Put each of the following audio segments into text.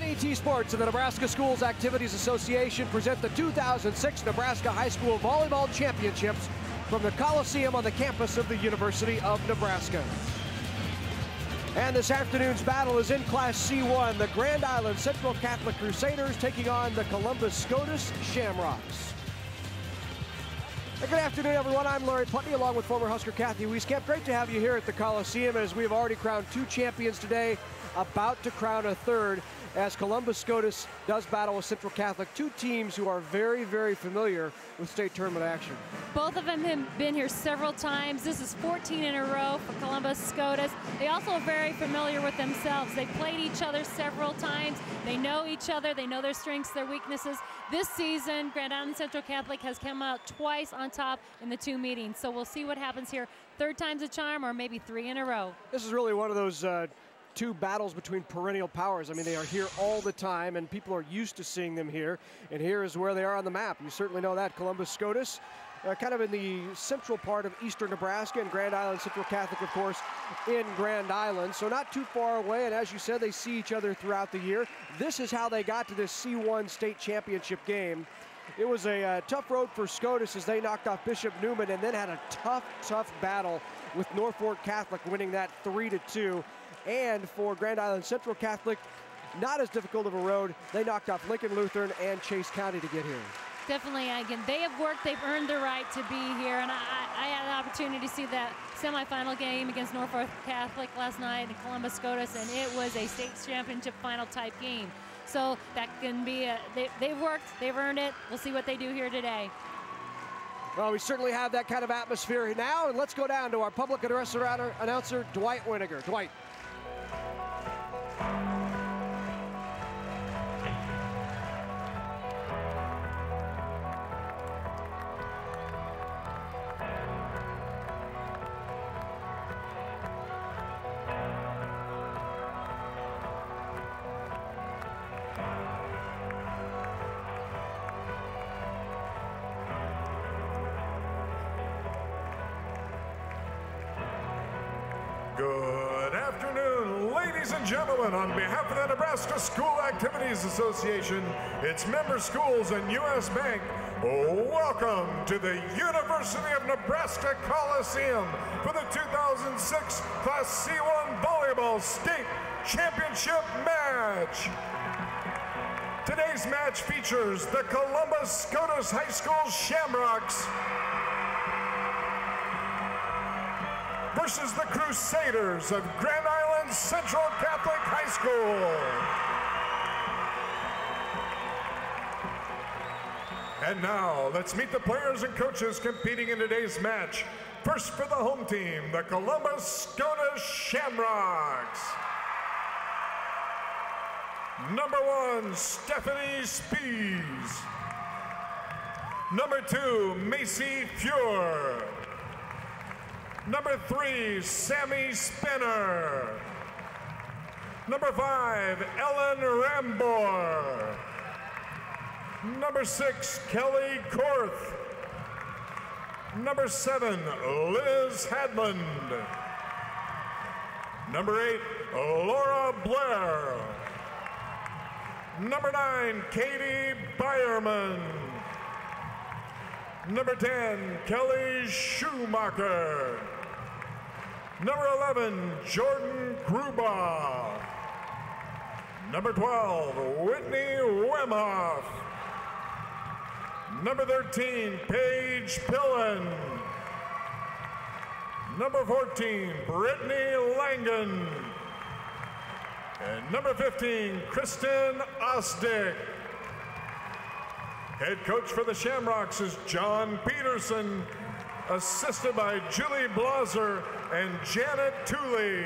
NET Sports and the Nebraska Schools Activities Association present the 2006 Nebraska High School Volleyball Championships from the Coliseum on the campus of the University of Nebraska. And this afternoon's battle is in Class C1, the Grand Island Central Catholic Crusaders taking on the Columbus Scotus Shamrocks. Good afternoon, everyone. I'm Larry Putney, along with former Husker Kathy Wieskamp. Great to have you here at the Coliseum, as we have already crowned 2 champions today, about to crown a third, as Columbus Scotus does battle with Central Catholic, 2 teams who are very, very familiar with state tournament action. Both of them have been here several times. This is 14 in a row for Columbus Scotus. They also are very familiar with themselves. They played each other several times. They know each other. They know their strengths, their weaknesses. This season, Grand Island Central Catholic has come out twice on top in the 2 meetings. So we'll see what happens here. 3rd time's a charm, or maybe 3 in a row. This is really one of those 2 battles between perennial powers. I mean, they are here all the time, and people are used to seeing them here. And here is where they are on the map. You certainly know that. Columbus Scotus, kind of in the central part of eastern Nebraska, and Grand Island Central Catholic, of course, in Grand Island. So not too far away, and as you said, they see each other throughout the year. This is how they got to this C1 state championship game. It was a tough road for Scotus as they knocked off Bishop Neumann, and then had a tough battle with Norfolk Catholic, winning that 3-2. And for Grand Island Central Catholic, not as difficult of a road. They knocked off Lincoln Lutheran and Chase County to get here. Definitely, again, they have worked, they've earned the right to be here, and I had an opportunity to see that semifinal game against Norfolk Catholic last night in Columbus Scotus, and it was a state championship final type game. So that can be, they've worked, they've earned it. We'll see what they do here today. Well, we certainly have that kind of atmosphere now, and let's go down to our public address announcer, Dwight Winiger. Dwight. Good afternoon, ladies and gentlemen. On behalf of the Nebraska School Activities Association, its member schools, and U.S. Bank, welcome to the University of Nebraska Coliseum for the 2006 Class C1 Volleyball State Championship match. Today's match features the Columbus Scotus High School Shamrocks versus the Crusaders of Grand Island Central Catholic High School. And now, let's meet the players and coaches competing in today's match. First for the home team, the Columbus Scotus Shamrocks. Number 1, Stephanie Spees. Number 2, Macy Fuhr. Number 3, Sammy Spinner. Number 5, Ellen Rambor. Number 6, Kelly Korth. Number 7, Liz Hadland. Number 8, Laura Blair. Number 9, Katie Byerman. Number 10, Kelly Schumacher. Number 11, Jordan Gruba. Number 12, Whitney Wemhoff. Number 13, Paige Pillen. Number 14, Brittany Langen. And number 15, Kristen Ostick. Head coach for the Shamrocks is John Peterson, assisted by Julie Blaser and Janet Tooley.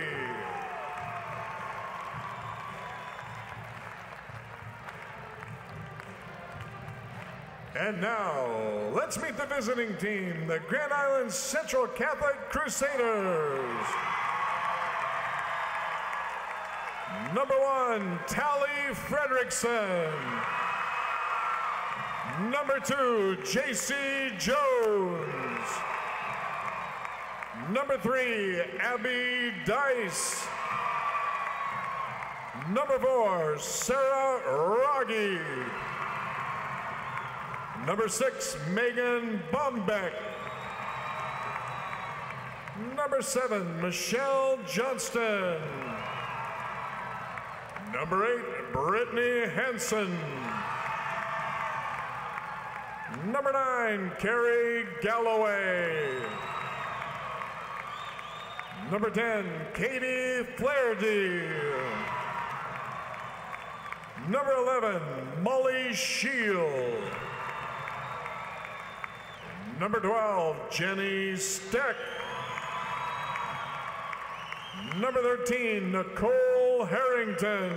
And now, let's meet the visiting team, the Grand Island Central Catholic Crusaders. Number 1, Tally Fredrickson. Number 2, J.C. Jones. Number 3, Abby Dice. Number 4, Sarah Rogge. Number 6, Megan Bombeck. Number 7, Michelle Johnston. Number 8, Brittany Hansen. Number 9, Carrie Galloway. Number 10, Katie Flaherty. Number 11, Molly Shield. Number 12, Jenny Steck. Number 13, Nicole Harrington.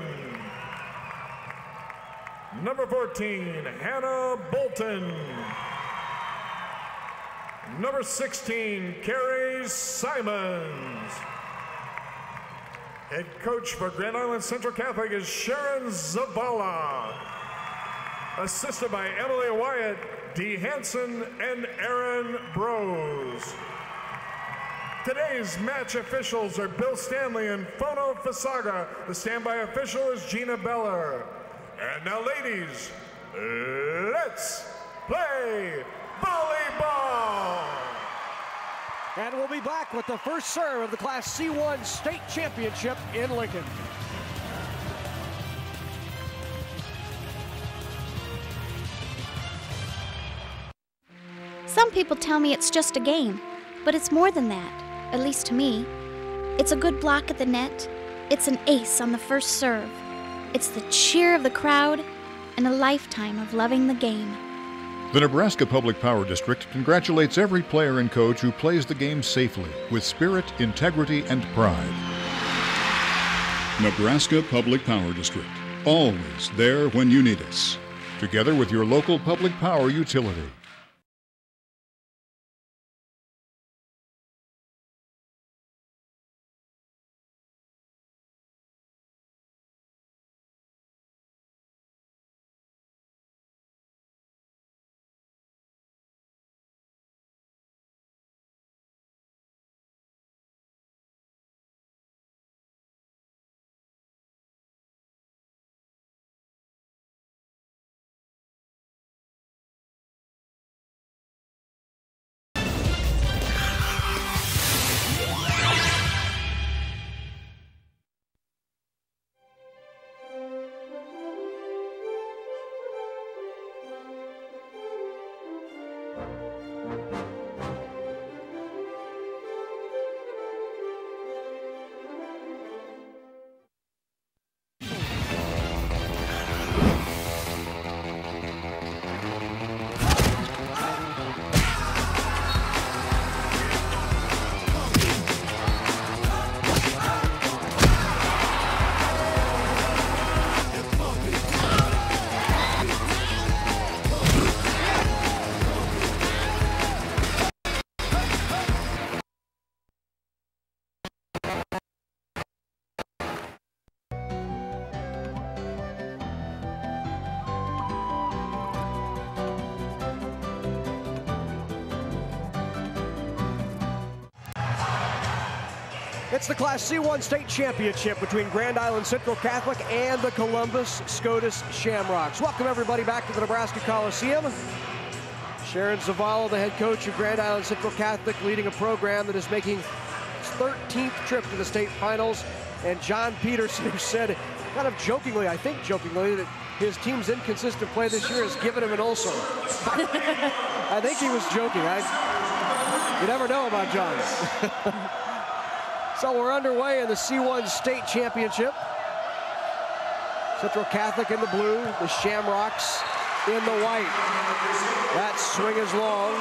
Number 14, Hannah Bolton. Number 16, Carrie Simons. Head coach for Grand Island Central Catholic is Sharon Zavala. Assisted by Emily Wyatt, Dee Hansen, and Aaron Brose. Today's match officials are Bill Stanley and Fono Fasaga. The standby official is Gina Beller. And now, ladies, let's play volleyball! And we'll be back with the first serve of the Class C1 State Championship in Lincoln. Some people tell me it's just a game, but it's more than that, at least to me. It's a good block at the net, it's an ace on the first serve, it's the cheer of the crowd, and a lifetime of loving the game. The Nebraska Public Power District congratulates every player and coach who plays the game safely, with spirit, integrity, and pride. Nebraska Public Power District, always there when you need us. Together with your local public power utility. It's the Class C1 State Championship between Grand Island Central Catholic and the Columbus Scotus Shamrocks. Welcome everybody back to the Nebraska Coliseum. Sharon Zavala, the head coach of Grand Island Central Catholic, leading a program that is making its 13th trip to the state finals. And John Peterson, who said, kind of jokingly, I think jokingly, that his team's inconsistent play this year has given him an ulcer. I think he was joking. You never know about John. So we're underway in the C1 State Championship. Central Catholic in the blue, the Shamrocks in the white. That swing is long.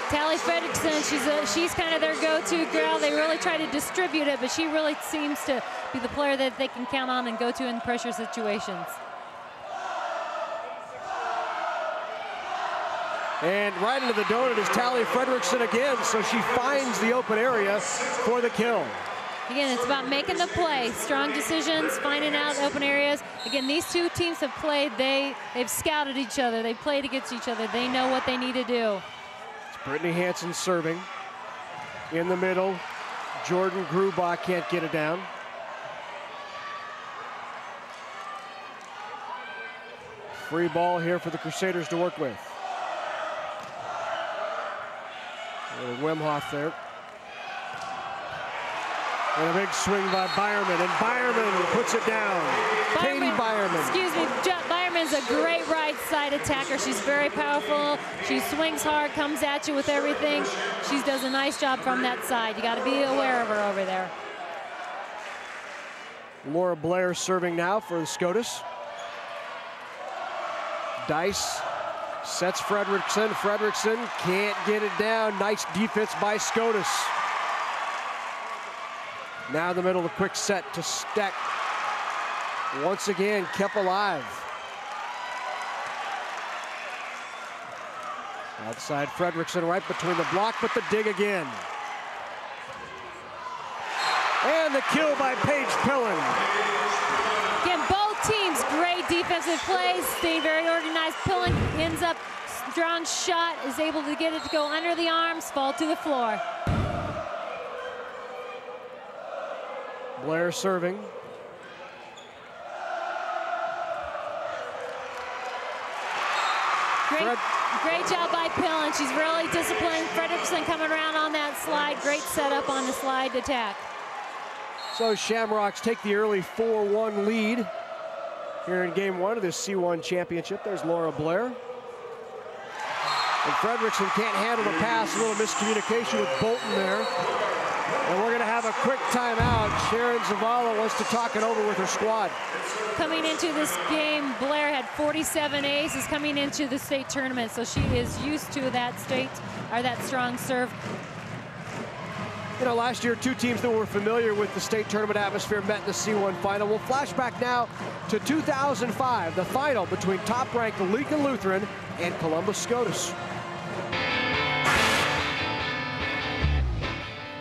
Tally Fredrickson, she's kind of their go-to girl. They really try to distribute it, but she really seems to be the player that they can count on and go to in pressure situations. And right into the donut is Tally Fredrickson again, so she finds the open area for the kill. Again, it's about making the play, strong decisions, finding out open areas. Again, these two teams have played, they've scouted each other, they've played against each other, they know what they need to do. It's Brittany Hansen serving in the middle. Jordan Grubach can't get it down. Free ball here for the Crusaders to work with. Wemhoff there. And a big swing by Byerman, and Byerman puts it down. Katie Byerman. Excuse me, Byerman's a great right side attacker. She's very powerful. She swings hard, comes at you with everything. She does a nice job from that side. You got to be aware of her over there. Laura Blair serving now for the Scotus. Dice sets Fredrickson. Fredrickson can't get it down. Nice defense by Scotus. Now in the middle, a quick set to Steck. Once again, kept alive. Outside Fredrickson, right between the block, but the dig again. And the kill by Paige Pillen. Again, both teams, great defensive plays, staying very organized. Pillen ends up strong shot, is able to get it to go under the arms, fall to the floor. Blair serving. Great job by Pillen. She's really disciplined. Fredrickson coming around on that slide. Great setup on the slide attack. So Shamrocks take the early 4-1 lead here in game one of this C1 championship. There's Laura Blair. And Fredrickson can't handle the pass. A little miscommunication with Bolton there. And we're going to have a quick timeout. Sharon Zavala wants to talk it over with her squad. Coming into this game, Blair had 47 aces coming into the state tournament, so she is used to that that strong serve. You know, last year, two teams that were familiar with the state tournament atmosphere met in the C1 final. We'll flash back now to 2005, the final between top-ranked Lincoln Lutheran and Columbus Scotus.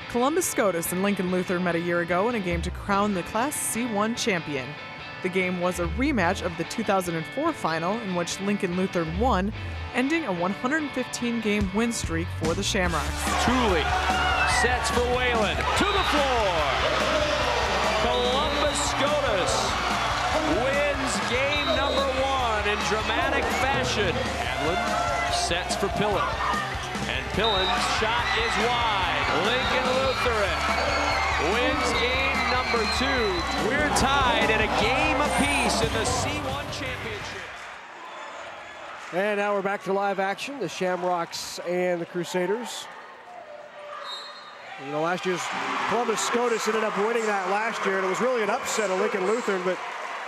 Columbus Scotus and Lincoln Lutheran met a year ago in a game to crown the Class C1 champion. The game was a rematch of the 2004 final in which Lincoln Lutheran won, ending a 115-game win streak for the Shamrocks. Truly sets for Whalen to the floor. Columbus Scotus wins game number one in dramatic fashion. Adlin sets for Pillen. And Pillen's shot is wide. Lincoln Lutheran wins game number two. We're tied at a game apiece in the C1 championship. And now we're back to live action, the Shamrocks and the Crusaders. You know, last year's Columbus Scotus ended up winning that last year, and it was really an upset of Lincoln Lutheran, but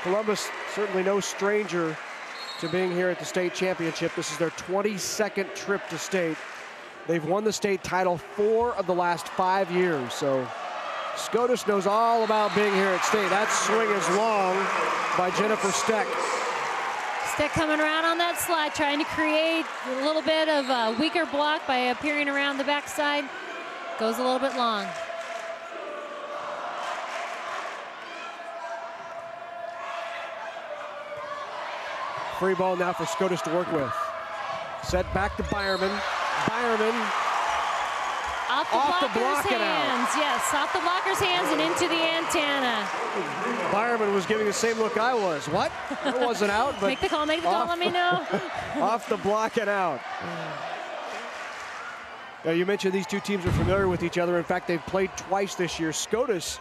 Columbus certainly no stranger to being here at the state championship. This is their 22nd trip to state. They've won the state title 4 of the last 5 years, so Scotus knows all about being here at state. That swing is long by Jennifer Steck. Steck coming around on that slide, trying to create a little bit of a weaker block by appearing around the backside. Goes a little bit long. Free ball now for Scotus to work with. Set back to Byerman. Byerman off the blocker's hands. Yes, off the blocker's hands and into the antenna. Byerman was giving the same look I was. What? That wasn't out. But make the call, let me know. Off the block and out. Now, you mentioned these two teams are familiar with each other. In fact, they've played twice this year. Scotus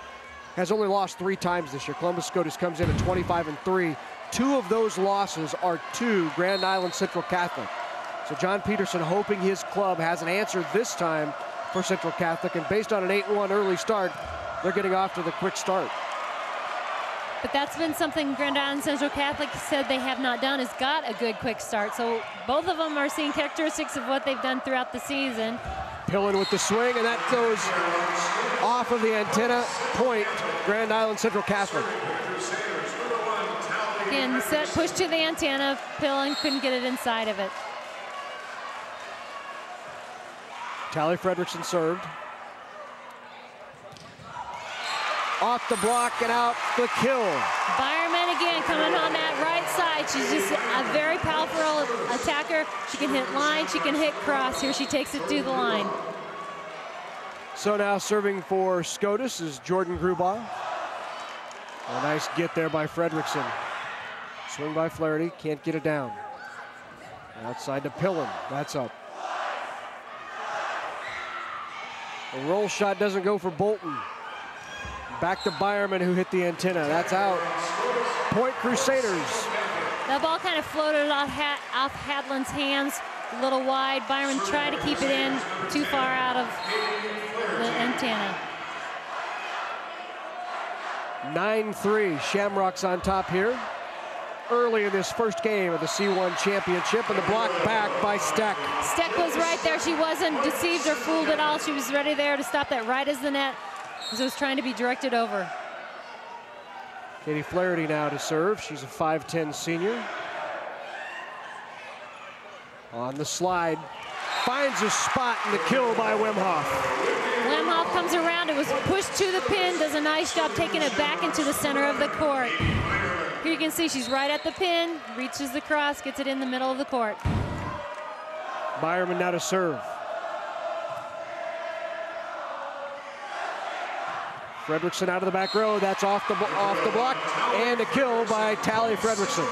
has only lost 3 times this year. Columbus Scotus comes in at 25-3. 2 of those losses are to Grand Island Central Catholic. So John Peterson hoping his club has an answer this time for Central Catholic, and based on an 8-1 early start, they're getting off to the quick start. But that's been something Grand Island Central Catholic said they have not done, is got a good quick start. So both of them are seeing characteristics of what they've done throughout the season. Pillen with the swing, and that goes off of the antenna. Point, Grand Island Central Catholic. Again, set push to the antenna. Pillen couldn't get it inside of it. Tally Fredrickson served. Off the block and out the kill. Byerman again coming on that right side. She's just a very powerful attacker. She can hit line, she can hit cross. Here she takes it to the line. So now serving for Scotus is Jordan Grubaugh. A nice get there by Fredrickson. Swing by Flaherty, can't get it down. Outside to Pillen, that's up. The roll shot doesn't go for Bolton. Back to Byerman, who hit the antenna, that's out. Point Crusaders. That ball kind of floated off Hadland's hands, a little wide. Byerman tried to keep it in, too far out of the antenna. 9-3, Shamrocks on top here. Early in this first game of the C1 championship, and the block back by Steck. Steck was right there. She wasn't deceived or fooled at all. She was ready there to stop that right as the net, as it was trying to be directed over. Katie Flaherty now to serve. She's a 5'10 senior. On the slide, finds a spot in the kill by Wemhoff. Wemhoff comes around. It was pushed to the pin. Does a nice job taking it back into the center of the court. Here you can see she's right at the pin, reaches the cross, gets it in the middle of the court. Byerman now to serve. Fredrickson out of the back row. That's off the block, and a kill by Tally Fredrickson.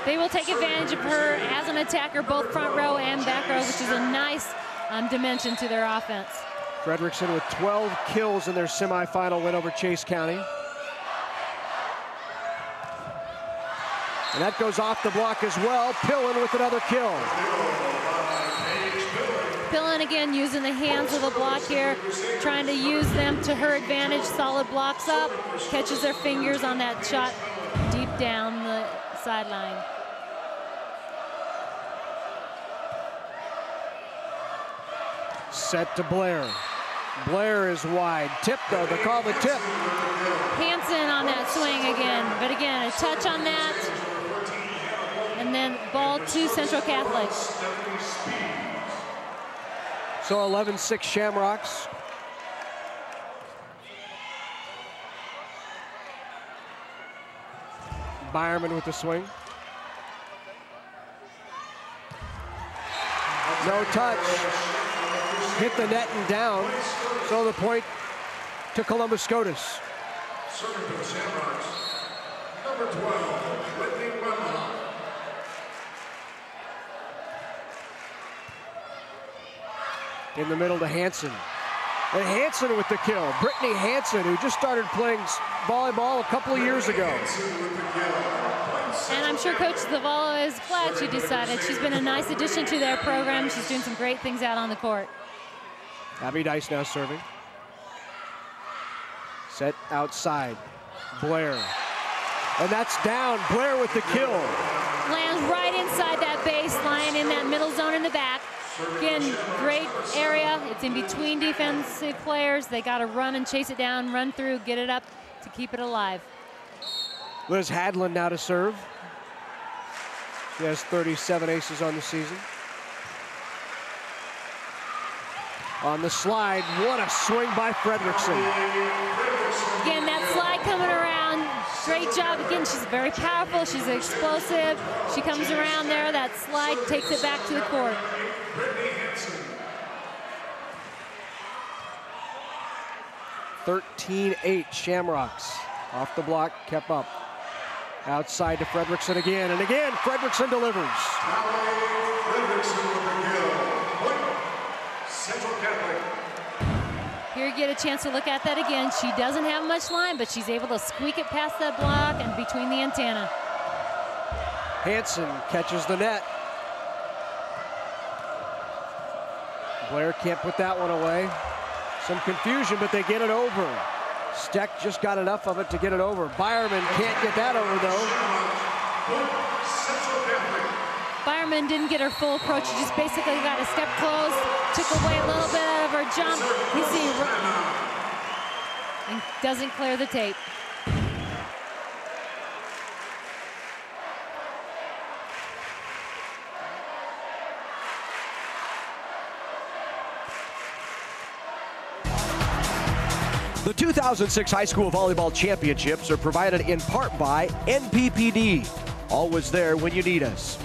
They will take advantage of her as an attacker, both front row and back row, which is a nice dimension to their offense. Fredrickson with 12 kills in their semifinal win over Chase County. And that goes off the block as well. Pillen with another kill. Pillen again using the hands of the block here, trying to use them to her advantage. Solid blocks up, catches their fingers on that shot deep down the sideline. Set to Blair. Blair is wide. Tip though, they call the tip. Hansen on that swing again, but again, a touch on that. And then ball to Central Catholic. So 11-6 Shamrocks. Byerman with the swing. No touch. Hit the net and down. So the point to Columbus Scotus. Number 12, Whitney Wemhoff. In the middle to Hansen. And Hansen with the kill. Brittany Hansen, who just started playing volleyball a couple of years ago. And I'm sure Coach Zavala is glad she decided. She's been a nice addition to their program. She's doing some great things out on the court. Abby Dice now serving. Set outside. Blair. And that's down. Blair with the kill. Lands right inside that baseline in that middle zone in the back. Again, great area. It's in between defensive players. They got to run and chase it down, run through, get it up to keep it alive. Liz Hadland now to serve. She has 37 aces on the season. On the slide, what a swing by Fredrickson. Again, that slide coming around, great job. Again, she's very powerful, she's explosive. She comes around there, that slide takes it back to the court. 13-8 Shamrocks. Off the block, kept up. Outside to Fredrickson again, and again, Fredrickson delivers. Here you get a chance to look at that again. She doesn't have much line, but she's able to squeak it past that block and between the antenna. Hansen catches the net. Blair can't put that one away. Some confusion, but they get it over. Steck just got enough of it to get it over. Byerman can't get that over, though. Byerman didn't get her full approach. She just basically got a step close, took away a little bit out of her jump. You see, and doesn't clear the tape. The 2006 High School Volleyball Championships are provided in part by NPPD. Always there when you need us.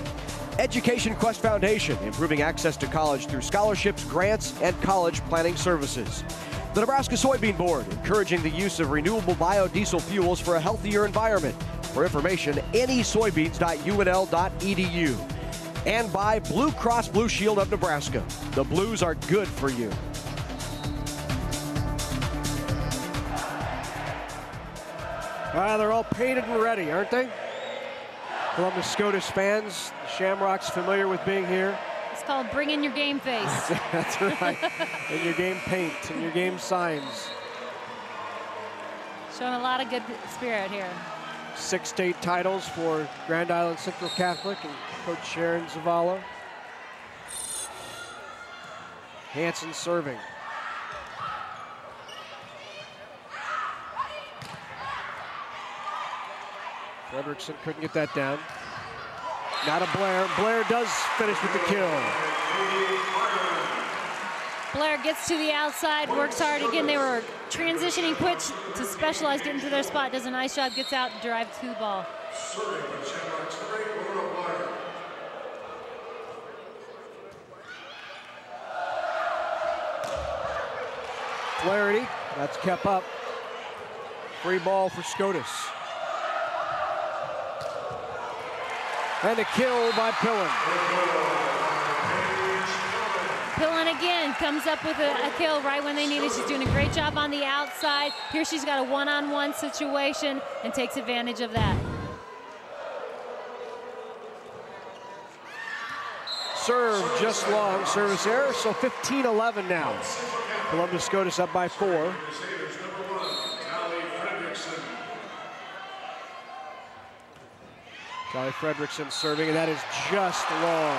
Education Quest Foundation, improving access to college through scholarships, grants, and college planning services. The Nebraska Soybean Board, encouraging the use of renewable biodiesel fuels for a healthier environment. For information, nesoybeans.unl.edu. And by Blue Cross Blue Shield of Nebraska. The Blues are good for you. They're all painted and ready, aren't they? Columbus Scotus fans, the Shamrocks familiar with being here. It's called bring in your game face. That's right. And your game paint and your game signs. Showing a lot of good spirit here. 6 state titles for Grand Island Central Catholic and Coach Sharon Zavala. Hansen serving. Fredrickson couldn't get that down. Not a Blair. Blair does finish with the kill. Blair gets to the outside, works hard. Again, they were transitioning quick to specialize, getting to their spot. Does a nice job, gets out, drives to the ball. Flaherty, that's kept up. Free ball for Scotus. And a kill by Pillen. Pillen again comes up with a kill right when they need it. She's doing a great job on the outside. Here she's got a one-on-one situation and takes advantage of that. Serve just long, service error, so 15-11 now. Columbus Scotus up by 4. Charlie Fredrickson serving, and that is just long.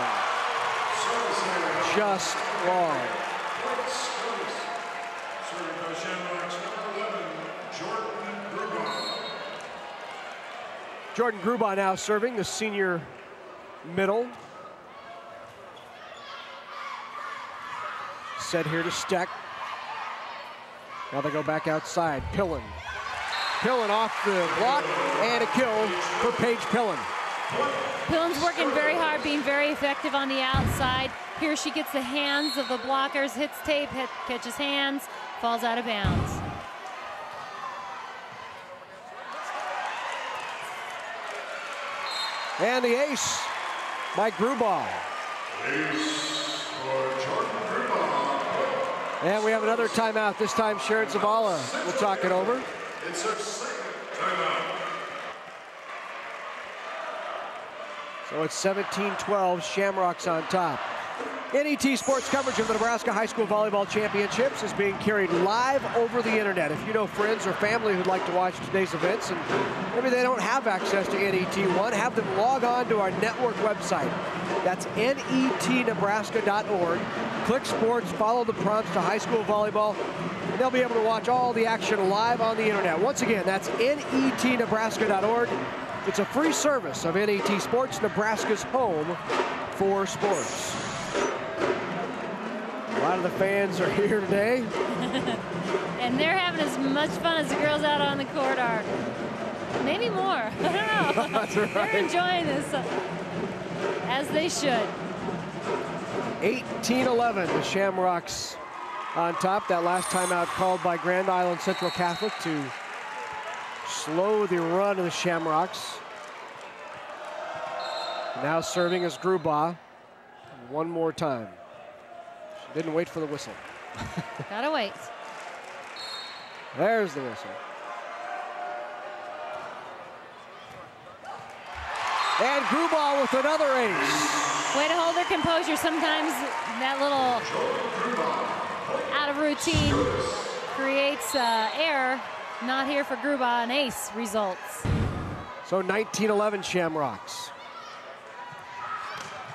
Just long. Jordan Grubaugh now serving, the senior middle. Set here to Steck. Now they go back outside. Pillen. Pillen off the block, and a kill for Paige Pillen. Pillen's working very hard, being very effective on the outside. Here she gets the hands of the blockers, hits tape, catches hands, falls out of bounds. And the ace by Grubaugh. Ace for Jordan Grubaugh. And we have another timeout. This time Sharon Zavala will talk it over. It's a second timeout. So it's 17-12, Shamrocks on top. NET sports coverage of the Nebraska High School Volleyball Championships is being carried live over the internet. If you know friends or family who'd like to watch today's events and maybe they don't have access to NET1, have them log on to our network website. That's netnebraska.org. Click sports, follow the prompts to high school volleyball, and they'll be able to watch all the action live on the internet. Once again, that's netnebraska.org. It's a free service of NET Sports, Nebraska's home for sports. A lot of the fans are here today. And they're having as much fun as the girls out on the court are. Maybe more. I don't know. That's right. They're enjoying this, as they should. 18-11, the Shamrocks on top. That last timeout called by Grand Island Central Catholic to slow the run of the Shamrocks. Now serving is Grubaugh. One more time. She didn't wait for the whistle. Gotta wait. There's the whistle. And Grubaugh with another ace. Way to hold their composure. Sometimes that little out of routine creates error. Not here for Grubaugh, an ace results. So 19-11 Shamrocks.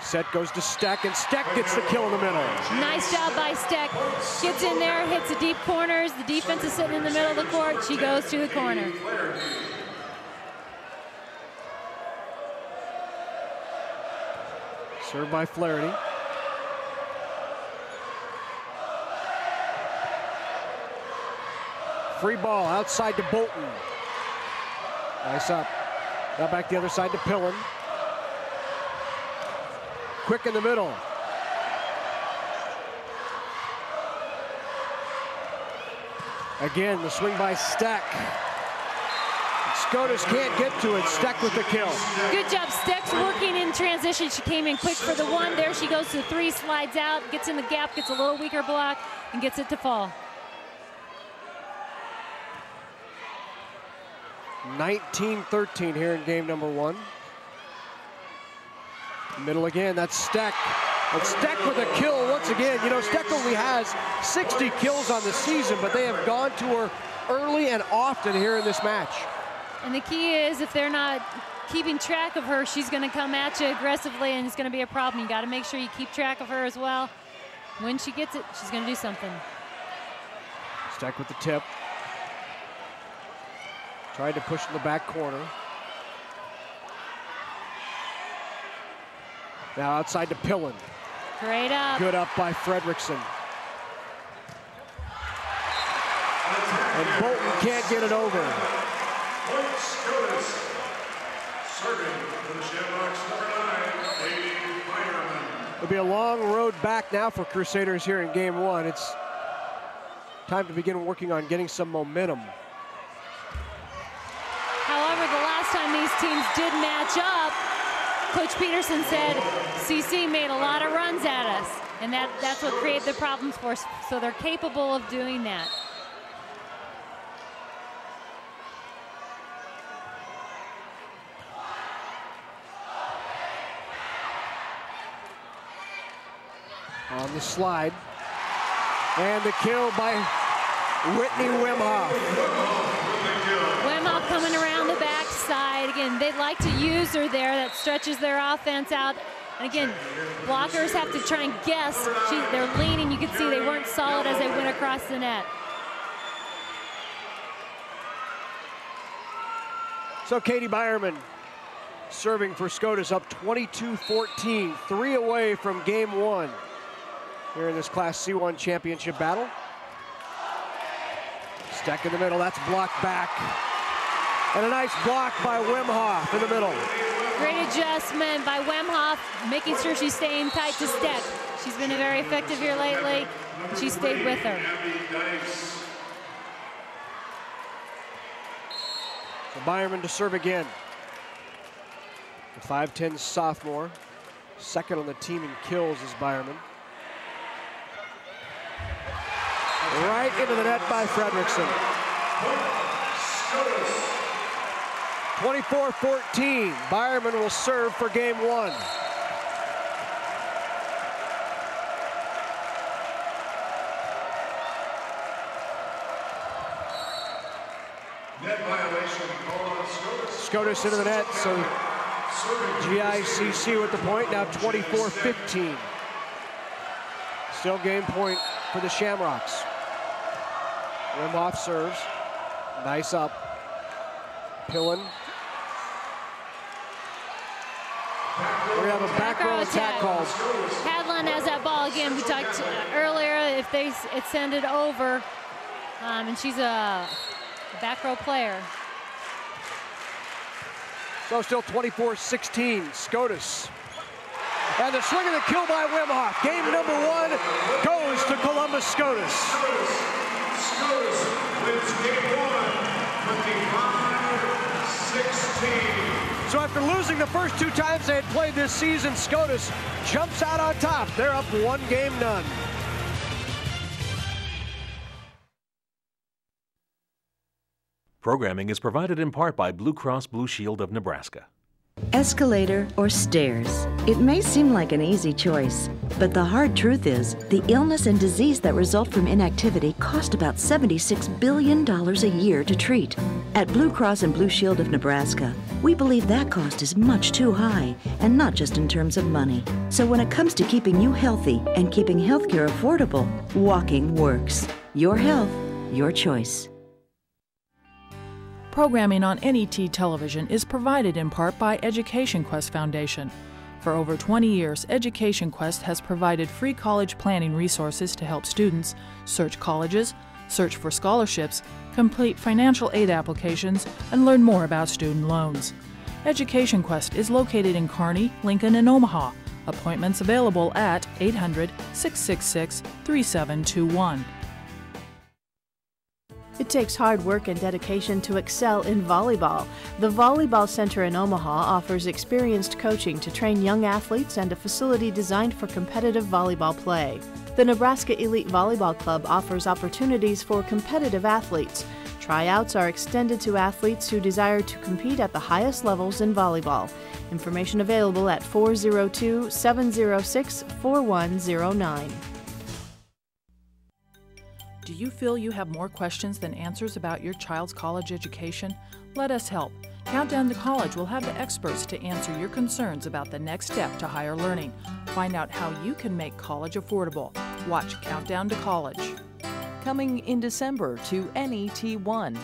Set goes to Steck, and Steck gets the kill in the middle. Nice job by Steck. Gets in there, hits the deep corners. The defense is sitting in the middle of the court. She goes to the corner. Served by Flaherty. Free ball outside to Bolton. Nice up. Now back the other side to Pillen. Quick in the middle. Again, the swing by Steck. It's Scotus can't get to it. Steck with the kill. Good job, Steck's working in transition. She came in quick for the one. There she goes to 3, slides out, gets in the gap, gets a little weaker block, and gets it to fall. 19-13 here in game number 1. Middle again, that's Steck. And Steck with a kill once again. You know, Steck only has 60 kills on the season, but they have gone to her early and often here in this match. And the key is, if they're not keeping track of her, she's going to come at you aggressively, and it's going to be a problem. You got to make sure you keep track of her as well. When she gets it, she's going to do something. Steck with the tip. Tried to push in the back corner. Now outside to Pillen. Great up. Good up by Fredrickson. And Bolton can't get it over. Scotus. Serving for the Shamrocks, number 9, Katie Fireman. It'll be a long road back now for Crusaders here in game 1. It's time to begin working on getting some momentum. However, the last time these teams did match up, Coach Peterson said CC made a lot of runs at us, and that's what created the problems for us. So they're capable of doing that. On the slide. And the kill by Whitney Wimhoff. Wimhoff coming around the backside. Again, they like to use her there. That stretches their offense out. And again, blockers have to try and guess. They're leaning. You can see they weren't solid as they went across the net. So Katie Byerman serving for Scotus, up 22-14, 3 away from game 1 here in this Class C1 championship battle. Steck in the middle, that's blocked back. And a nice block by Wimhoff in the middle. Great adjustment by Wimhoff, making sure she's staying tight to Steck. She's been very effective here lately. She stayed with her. So Byerman to serve again. The 5'10" sophomore. Second on the team in kills is Byerman. Right into the net by Fredrickson. 24-14. Byerman will serve for game 1. Net violation called on Scotus. Scotus into the net, so GICC with the point, now 24-15. Still game point for the Shamrocks. Wimhoff serves. Nice up. Pillen. We have a back row attack called. Hadlin has that ball again. We talked earlier if they send it over, and she's a back row player. So still 24-16, Scotus. And the swing of the kill by Wimhoff. Game number 1 goes to Columbus Scotus. Scotus wins game 1, 25-16. So after losing the first 2 times they had played this season, Scotus jumps out on top. They're up 1-0. Programming is provided in part by Blue Cross Blue Shield of Nebraska. Escalator or stairs? It may seem like an easy choice, but the hard truth is the illness and disease that result from inactivity cost about $76 billion a year to treat. At Blue Cross and Blue Shield of Nebraska, we believe that cost is much too high, and not just in terms of money. So when it comes to keeping you healthy and keeping healthcare affordable, walking works. Your health, your choice. Programming on NET television is provided in part by Education Quest Foundation. For over 20 years, Education Quest has provided free college planning resources to help students search colleges, search for scholarships, complete financial aid applications, and learn more about student loans. Education Quest is located in Kearney, Lincoln, and Omaha. Appointments available at 800-666-3721. It takes hard work and dedication to excel in volleyball. The Volleyball Center in Omaha offers experienced coaching to train young athletes and a facility designed for competitive volleyball play. The Nebraska Elite Volleyball Club offers opportunities for competitive athletes. Tryouts are extended to athletes who desire to compete at the highest levels in volleyball. Information available at 402-706-4109. Do you feel you have more questions than answers about your child's college education? Let us help. Countdown to College will have the experts to answer your concerns about the next step to higher learning. Find out how you can make college affordable. Watch Countdown to College. Coming in December to NET1.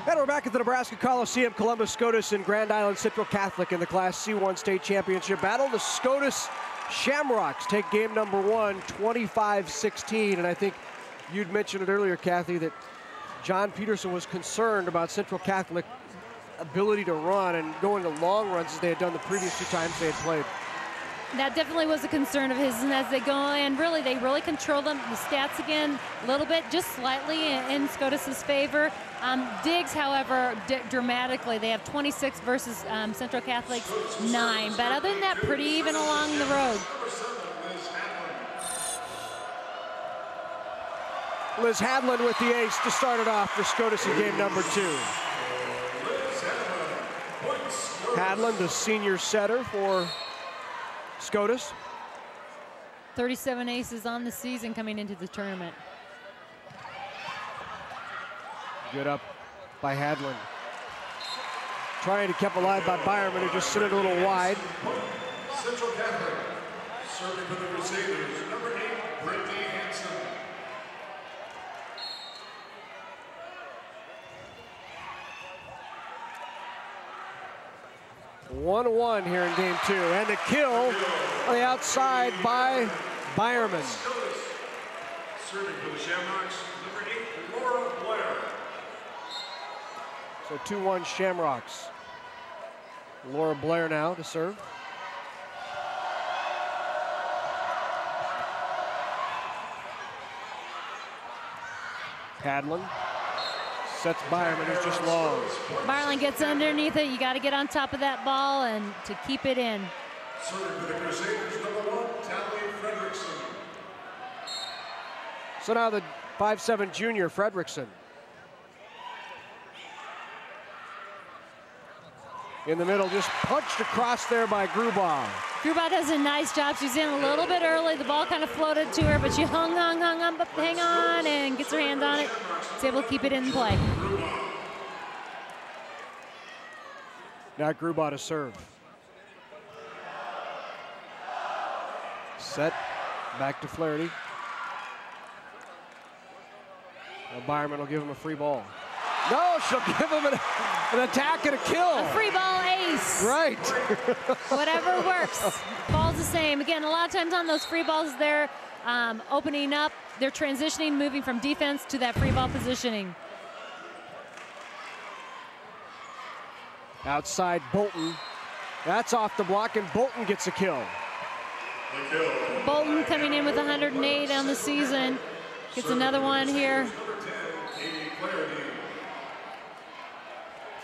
And we're back at the Nebraska Coliseum. Columbus Scotus and Grand Island Central Catholic in the Class C1 state championship battle. The Scotus Shamrocks take game number 1, 25-16. And I think you'd mentioned it earlier, Kathy, that John Peterson was concerned about Central Catholic ability to run and go into long runs as they had done the previous 2 times they had played. That definitely was a concern of his, and as they go in, they really control them. The stats again, a little bit, just slightly in Scotus's favor. Digs, however, dramatically. They have 26 versus Central Catholic's 9. But other than that, pretty even along the road. Liz Hadland with the ace to start it off for Scotus in game number 2. Hadland, the senior setter for Scotus. 37 aces on the season coming into the tournament. Good up by Hadland. Trying to keep alive by Byerman, who just sent it a little wide. Central Catholic, serving for the Crusaders, number 8, Brittany Hansen. One here in game 2, and a kill on the outside by Byerman. Serving for the Shamrocks, number 8, Laura Blair. So 2-1 Shamrocks. Laura Blair now to serve. Hadland sets Byerman, who's just long. Byerman gets underneath it. You got to get on top of that ball and to keep it in. Serving for the Crusaders, number 1, Talia Fredrickson. So now the 5'7" junior Fredrickson. In the middle, just punched across there by Grubaugh. Grubaugh does a nice job. She's in a little bit early. The ball kind of floated to her, but she hung on, but hang on, and gets her hand on it. Is able to keep it in play. Now Grubaugh to serve. Set, back to Flaherty. Now Byerman will give him a free ball. No, she'll give him an attack and a kill. A free ball ace. Right. Whatever works. Ball's the same. Again, a lot of times on those free balls, they're opening up. They're transitioning, moving from defense to that free ball positioning. Outside Bolton. That's off the block, and Bolton gets a kill. Bolton coming in with 108 on the season. Gets another one here.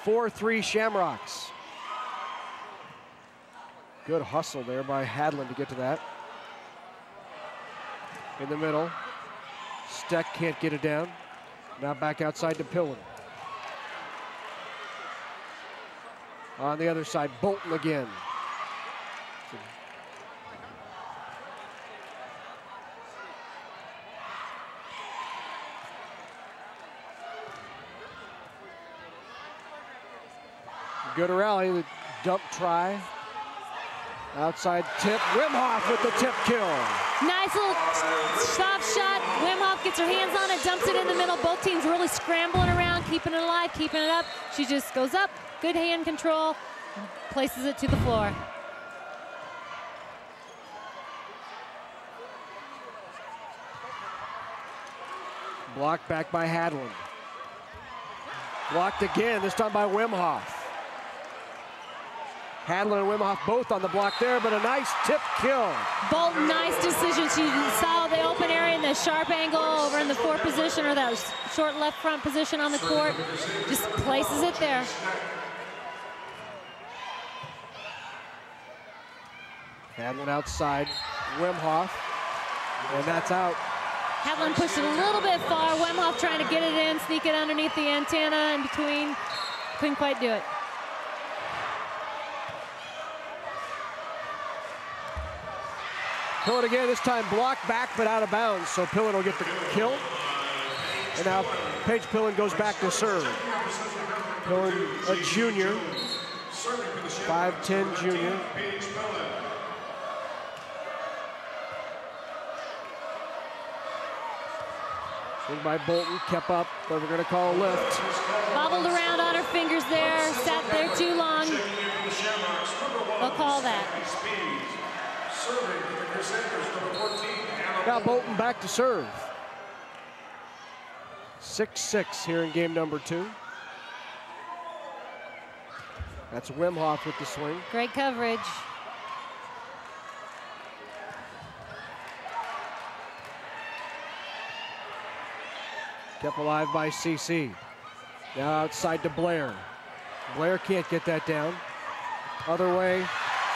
4-3 Shamrocks. Good hustle there by Hadland to get to that. In the middle. Steck can't get it down. Now back outside to Pillen. On the other side, Bolton again. Good rally, the dump try. Outside tip, Wimhoff with the tip kill. Nice little soft shot. Wimhoff gets her hands on it, dumps it in the middle. Both teams really scrambling around, keeping it alive, keeping it up. She just goes up, good hand control, and places it to the floor. Blocked back by Hadland. Blocked again, this time by Wimhoff. Hadlin and Wimhoff both on the block there, but a nice tip kill. Bolton, nice decision. She saw the open area in the sharp angle over in the 4 position, or that short left front position on the court. Just places it there. Hadlin outside, Wimhoff, and that's out. Hadlin pushed it a little bit far. Wimhoff trying to get it in, sneak it underneath the antenna in between. Couldn't quite do it. Pillen again, this time blocked back but out of bounds, so Pillen will get the kill. And now Paige Pillen goes back to serve. Pillen, a junior, 5'10" junior. Swing by Bolton, kept up, but we're going to call a lift. Bobbled around on her fingers there, sat there too long. They'll call that. Now Bolton back to serve. 6-6 here in game number 2. That's Wimhoff with the swing. Great coverage. Kept alive by CC. Now outside to Blair. Blair can't get that down. Other way,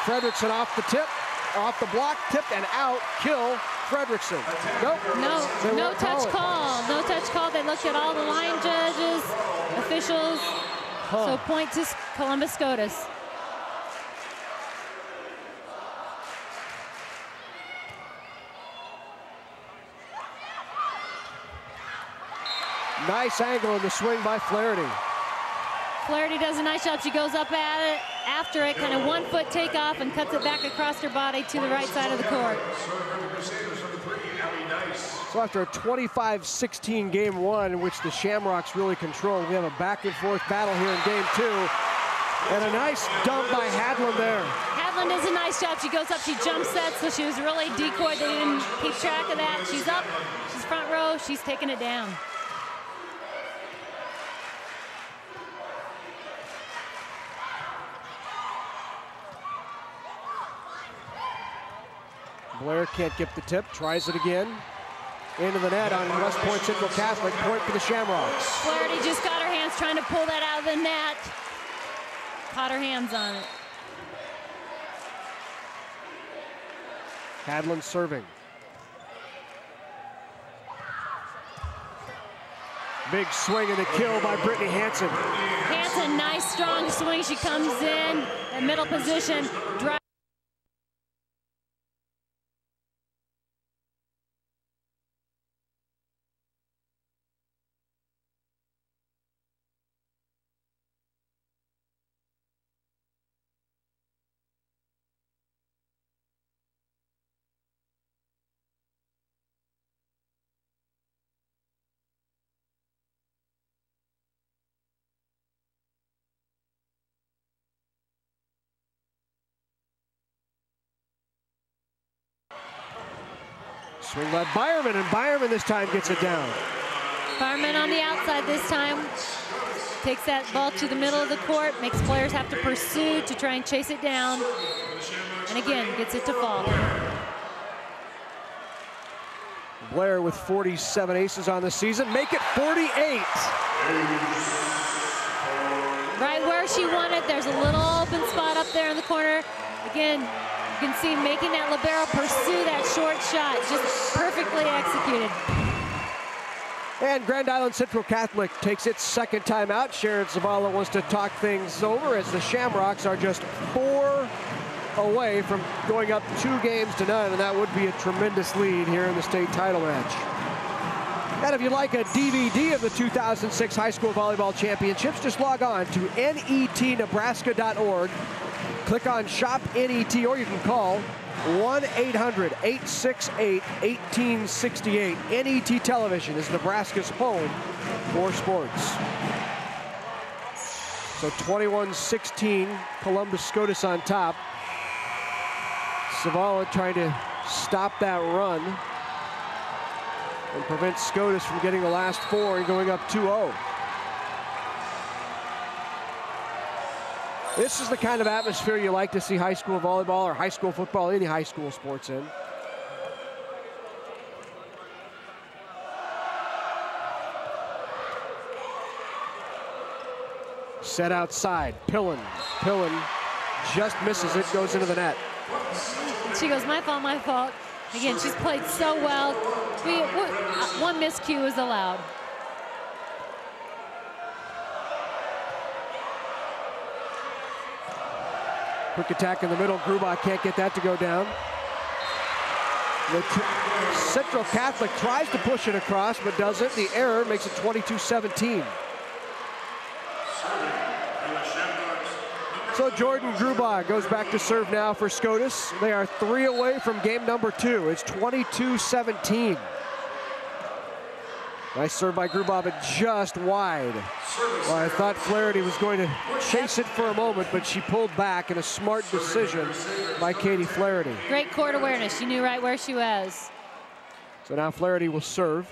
Fredrickson off the tip, off the block, tipped and out, kill Fredrickson. Nope. No touch call. No touch call. They looked at all the line judges, officials. So point to Columbus Scotus. Nice angle in the swing by Flaherty. Flaherty does a nice job. She goes up at it, after it, kind of 1-foot takeoff and cuts it back across her body to the right side of the court. So after a 25-16 game 1 in which the Shamrocks really controlled, we have a back and forth battle here in game 2. And a nice dump by Hadlin there. Hadlin does a nice job. She goes up, she jump sets, so she was really decoyed. They didn't keep track of that. She's up, she's front row, she's taking it down. Blair can't get the tip, tries it again. Into the net on West Point Central Catholic, point for the Shamrocks. Flaherty just got her hands trying to pull that out of the net. Caught her hands on it. Hadlin serving. Big swing and a kill by Brittany Hansen. Hansen, nice strong swing. She comes in, the middle position, drive. Swing by Byerman, and Byerman this time gets it down. Byerman on the outside this time. Takes that ball to the middle of the court, makes players have to pursue to try and chase it down. And again, gets it to fall. Blair with 47 aces on the season, make it 48. Right where she wanted, there's a little open spot up there in the corner. Again, you can see making that libero pursue that short shot, just perfectly executed. And Grand Island Central Catholic takes its second time out. Sharon Zavala wants to talk things over as the Shamrocks are just 4 away from going up 2 games to none, and that would be a tremendous lead here in the state title match. And if you'd like a DVD of the 2006 High School Volleyball Championships, just log on to netnebraska.org. Click on Shop NET, or you can call 1-800-868-1868. NET Television is Nebraska's home for sports. So 21-16, Columbus Scotus on top. Zavala trying to stop that run and prevent Scotus from getting the last 4 and going up 2-0. This is the kind of atmosphere you like to see high school volleyball or high school football, any high school sports in. Set outside, Pillen just misses it, goes into the net. She goes, my fault, my fault. Again, she's played so well. One miscue is allowed. Quick attack in the middle, Gruba can't get that to go down. Central Catholic tries to push it across, but doesn't. The error makes it 22-17. So Jordan Gruba goes back to serve now for Scotus. They are 3 away from game number 2. It's 22-17. Nice serve by Gruba, but just wide. Well, I thought Flaherty was going to chase it for a moment, but she pulled back in a smart decision by Katie Flaherty. Great court awareness. She knew right where she was. So now Flaherty will serve.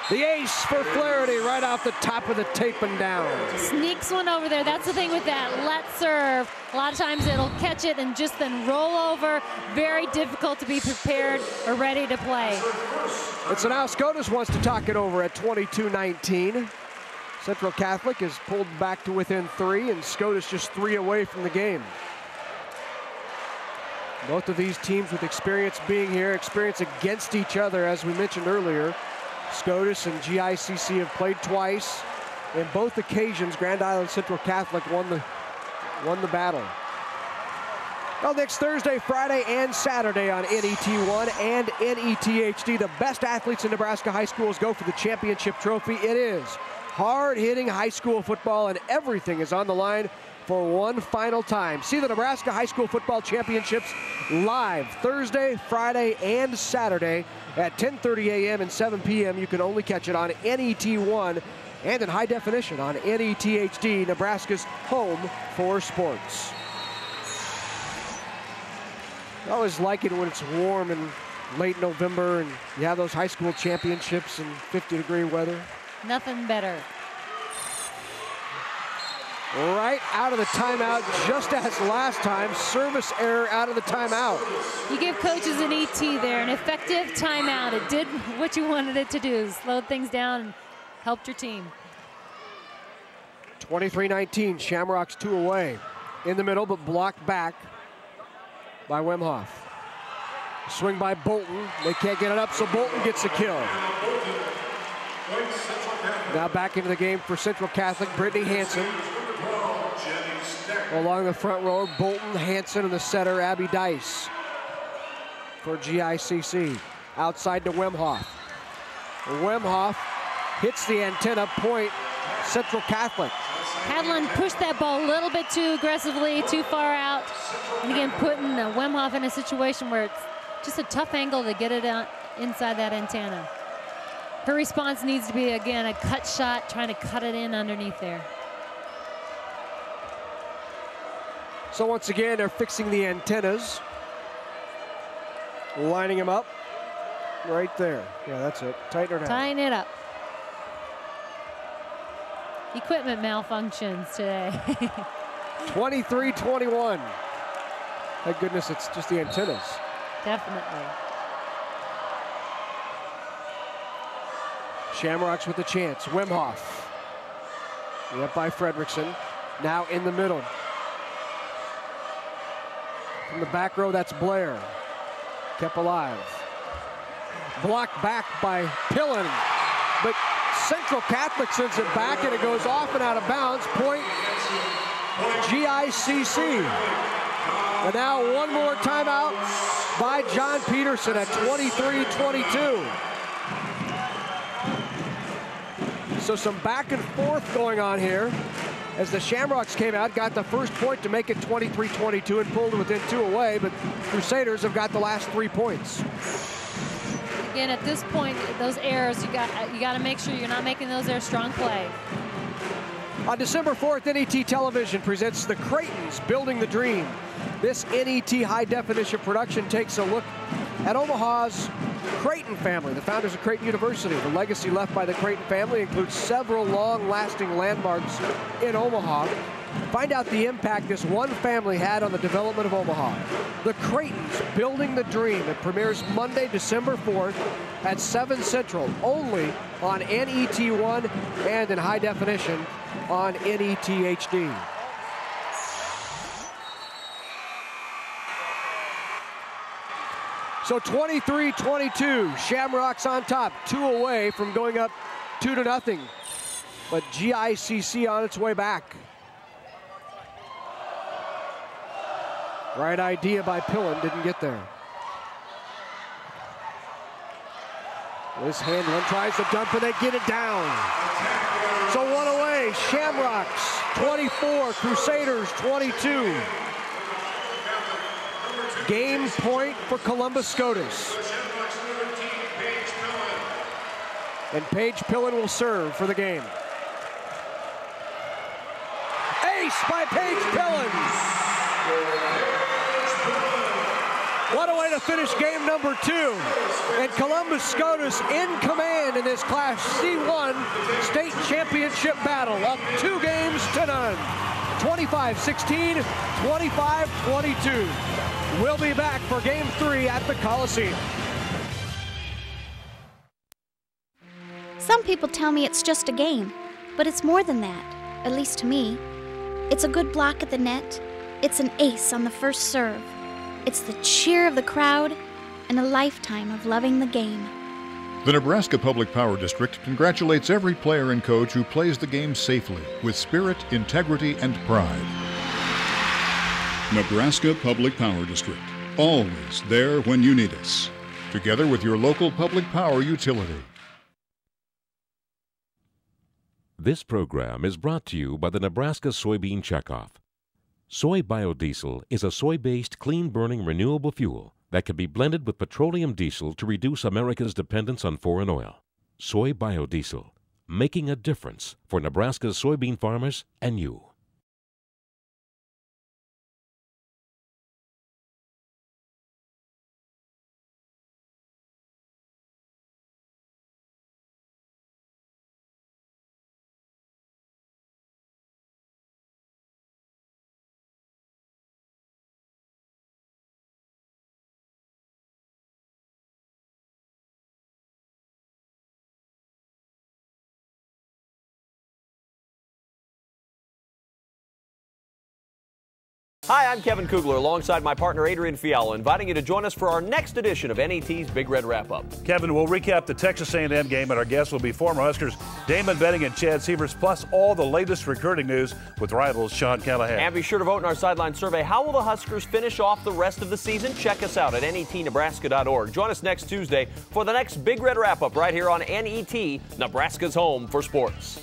The ace for Flaherty right off the top of the tape and down. Sneaks one over there. That's the thing with that let serve. A lot of times it'll catch it and just then roll over. Very difficult to be prepared or ready to play. And so now Scotus wants to talk it over at 22-19. Central Catholic is pulled back to within 3, and Scotus just 3 away from the game. Both of these teams with experience being here, experience against each other, as we mentioned earlier. Scotus and GICC have played twice. In both occasions, Grand Island Central Catholic won the battle. Well, next Thursday, Friday, and Saturday on NET1 and NET-HD, the best athletes in Nebraska high schools go for the championship trophy. It is hard-hitting high school football, and everything is on the line for one final time. See the Nebraska High School Football Championships live Thursday, Friday, and Saturday at 10:30 a.m. and 7 p.m. You can only catch it on NET1 and in high definition on NET-HD, Nebraska's home for sports. I always like it when it's warm in late November and you have those high school championships in 50-degree weather. Nothing better. Right out of the timeout, just as last time, service error out of the timeout. You give coaches an ET there, an effective timeout. It did what you wanted it to do, slowed things down and helped your team. 23-19, Shamrocks 2 away. In the middle, but blocked back by Wemhoff. Swing by Bolton, they can't get it up, so Bolton gets the kill. Now back into the game for Central Catholic, Brittany Hansen. Along the front row, Bolton, Hansen, and the setter, Abby Dice for GICC. Outside to Wemhoff. Wemhoff hits the antenna, point, Central Catholic. Hadlin pushed that ball a little bit too aggressively, too far out. And again, putting Wemhoff in a situation where it's just a tough angle to get it out inside that antenna. Her response needs to be, again, a cut shot, trying to cut it in underneath there. So once again, they're fixing the antennas. Lining them up. Right there. Yeah, that's it. Tighten her down. Tighten it up. Equipment malfunctions today. 23-21. Thank goodness it's just the antennas. Definitely. Shamrocks with a chance. Wemhoff. Up by Fredrickson. Now in the middle. From the back row, that's Blair. Kept alive. Blocked back by Pillen. But Central Catholic sends it back, and it goes off and out of bounds. Point GICC. And now one more timeout by John Peterson at 23-22. So some back and forth going on here as the Shamrocks came out, got the first point to make it 23-22 and pulled within 2 away, but Crusaders have got the last 3 points. Again, at this point, those errors, you got to make sure you're not making those errors. Strong play. On December 4th, NET Television presents The Creightons Building the Dream. This NET high-definition production takes a look at Omaha's Creighton family, the founders of Creighton University. The legacy left by the Creighton family includes several long-lasting landmarks in Omaha. Find out the impact this one family had on the development of Omaha. The Creightons, Building the Dream. It premieres Monday, December 4th at 7 Central, only on NET1 and in high definition on NET HD. So 23-22, Shamrocks on top, 2 away from going up 2-0. But GICC on its way back. Right idea by Pillen, didn't get there. This Handlin tries to dump and they get it down. So 1 away, Shamrocks 24, Crusaders 22. Game point for Columbus Scotus. And Paige Pillen will serve for the game. Ace by Paige Pillen. What a way to finish game number 2. And Columbus Scotus in command in this Class C1 state championship battle, up 2 games to none. 25-16, 25-22. We'll be back for game 3 at the Coliseum. Some people tell me it's just a game, but it's more than that, at least to me. It's a good block at the net. It's an ace on the first serve. It's the cheer of the crowd and a lifetime of loving the game. The Nebraska Public Power District congratulates every player and coach who plays the game safely, with spirit, integrity, and pride. Nebraska Public Power District, always there when you need us. Together with your local public power utility. This program is brought to you by the Nebraska Soybean Checkoff. Soy biodiesel is a soy-based, clean-burning, renewable fuel that can be blended with petroleum diesel to reduce America's dependence on foreign oil. Soy biodiesel, making a difference for Nebraska's soybean farmers and you. Hi, I'm Kevin Kugler alongside my partner Adrian Fiala, inviting you to join us for our next edition of NET's Big Red Wrap-Up. Kevin, we'll recap the Texas A&M game, and our guests will be former Huskers Damon Benning and Chad Severs, plus all the latest recruiting news with rivals Sean Callahan. And be sure to vote in our sideline survey. How will the Huskers finish off the rest of the season? Check us out at netnebraska.org. Join us next Tuesday for the next Big Red Wrap-Up right here on NET, Nebraska's home for sports.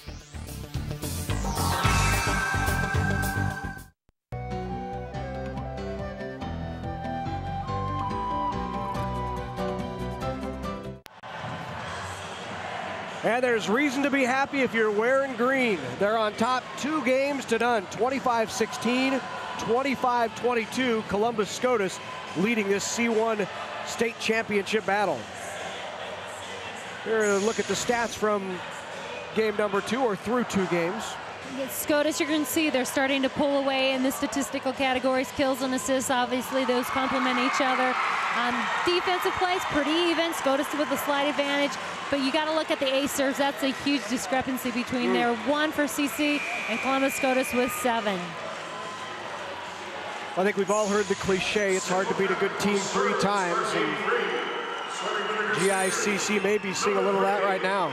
And there's reason to be happy if you're wearing green. They're on top 2 games to none, 25-16, 25-22. Columbus Scotus leading this C1 state championship battle. Here, look at the stats from game number 2 or through 2 games. Scotus, you're going to see they're starting to pull away in the statistical categories. Kills and assists, obviously, those complement each other. Defensive plays, pretty even. Scotus with a slight advantage. But you got to look at the ace serves. That's a huge discrepancy between there. 1 for CC and Columbus Scotus with 7. I think we've all heard the cliche, it's hard to beat a good team 3 times. And GICC may be seeing a little of that right now.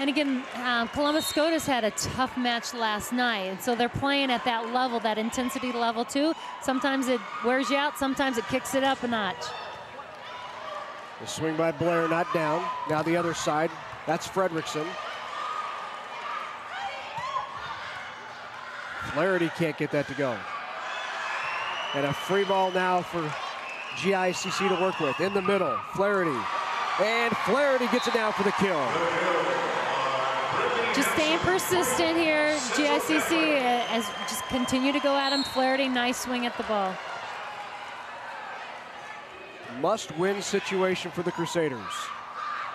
And again, Columbus Scotus had a tough match last night, and so they're playing at that level, that intensity level too. Sometimes it wears you out, sometimes it kicks it up a notch. The swing by Blair, not down. Now the other side, that's Fredrickson. Flaherty can't get that to go. And a free ball now for GICC to work with. In the middle, Flaherty. And Flaherty gets it down for the kill. Just staying persistent here, GICC, as just continue to go at him. Flaherty, nice swing at the ball. Must-win situation for the Crusaders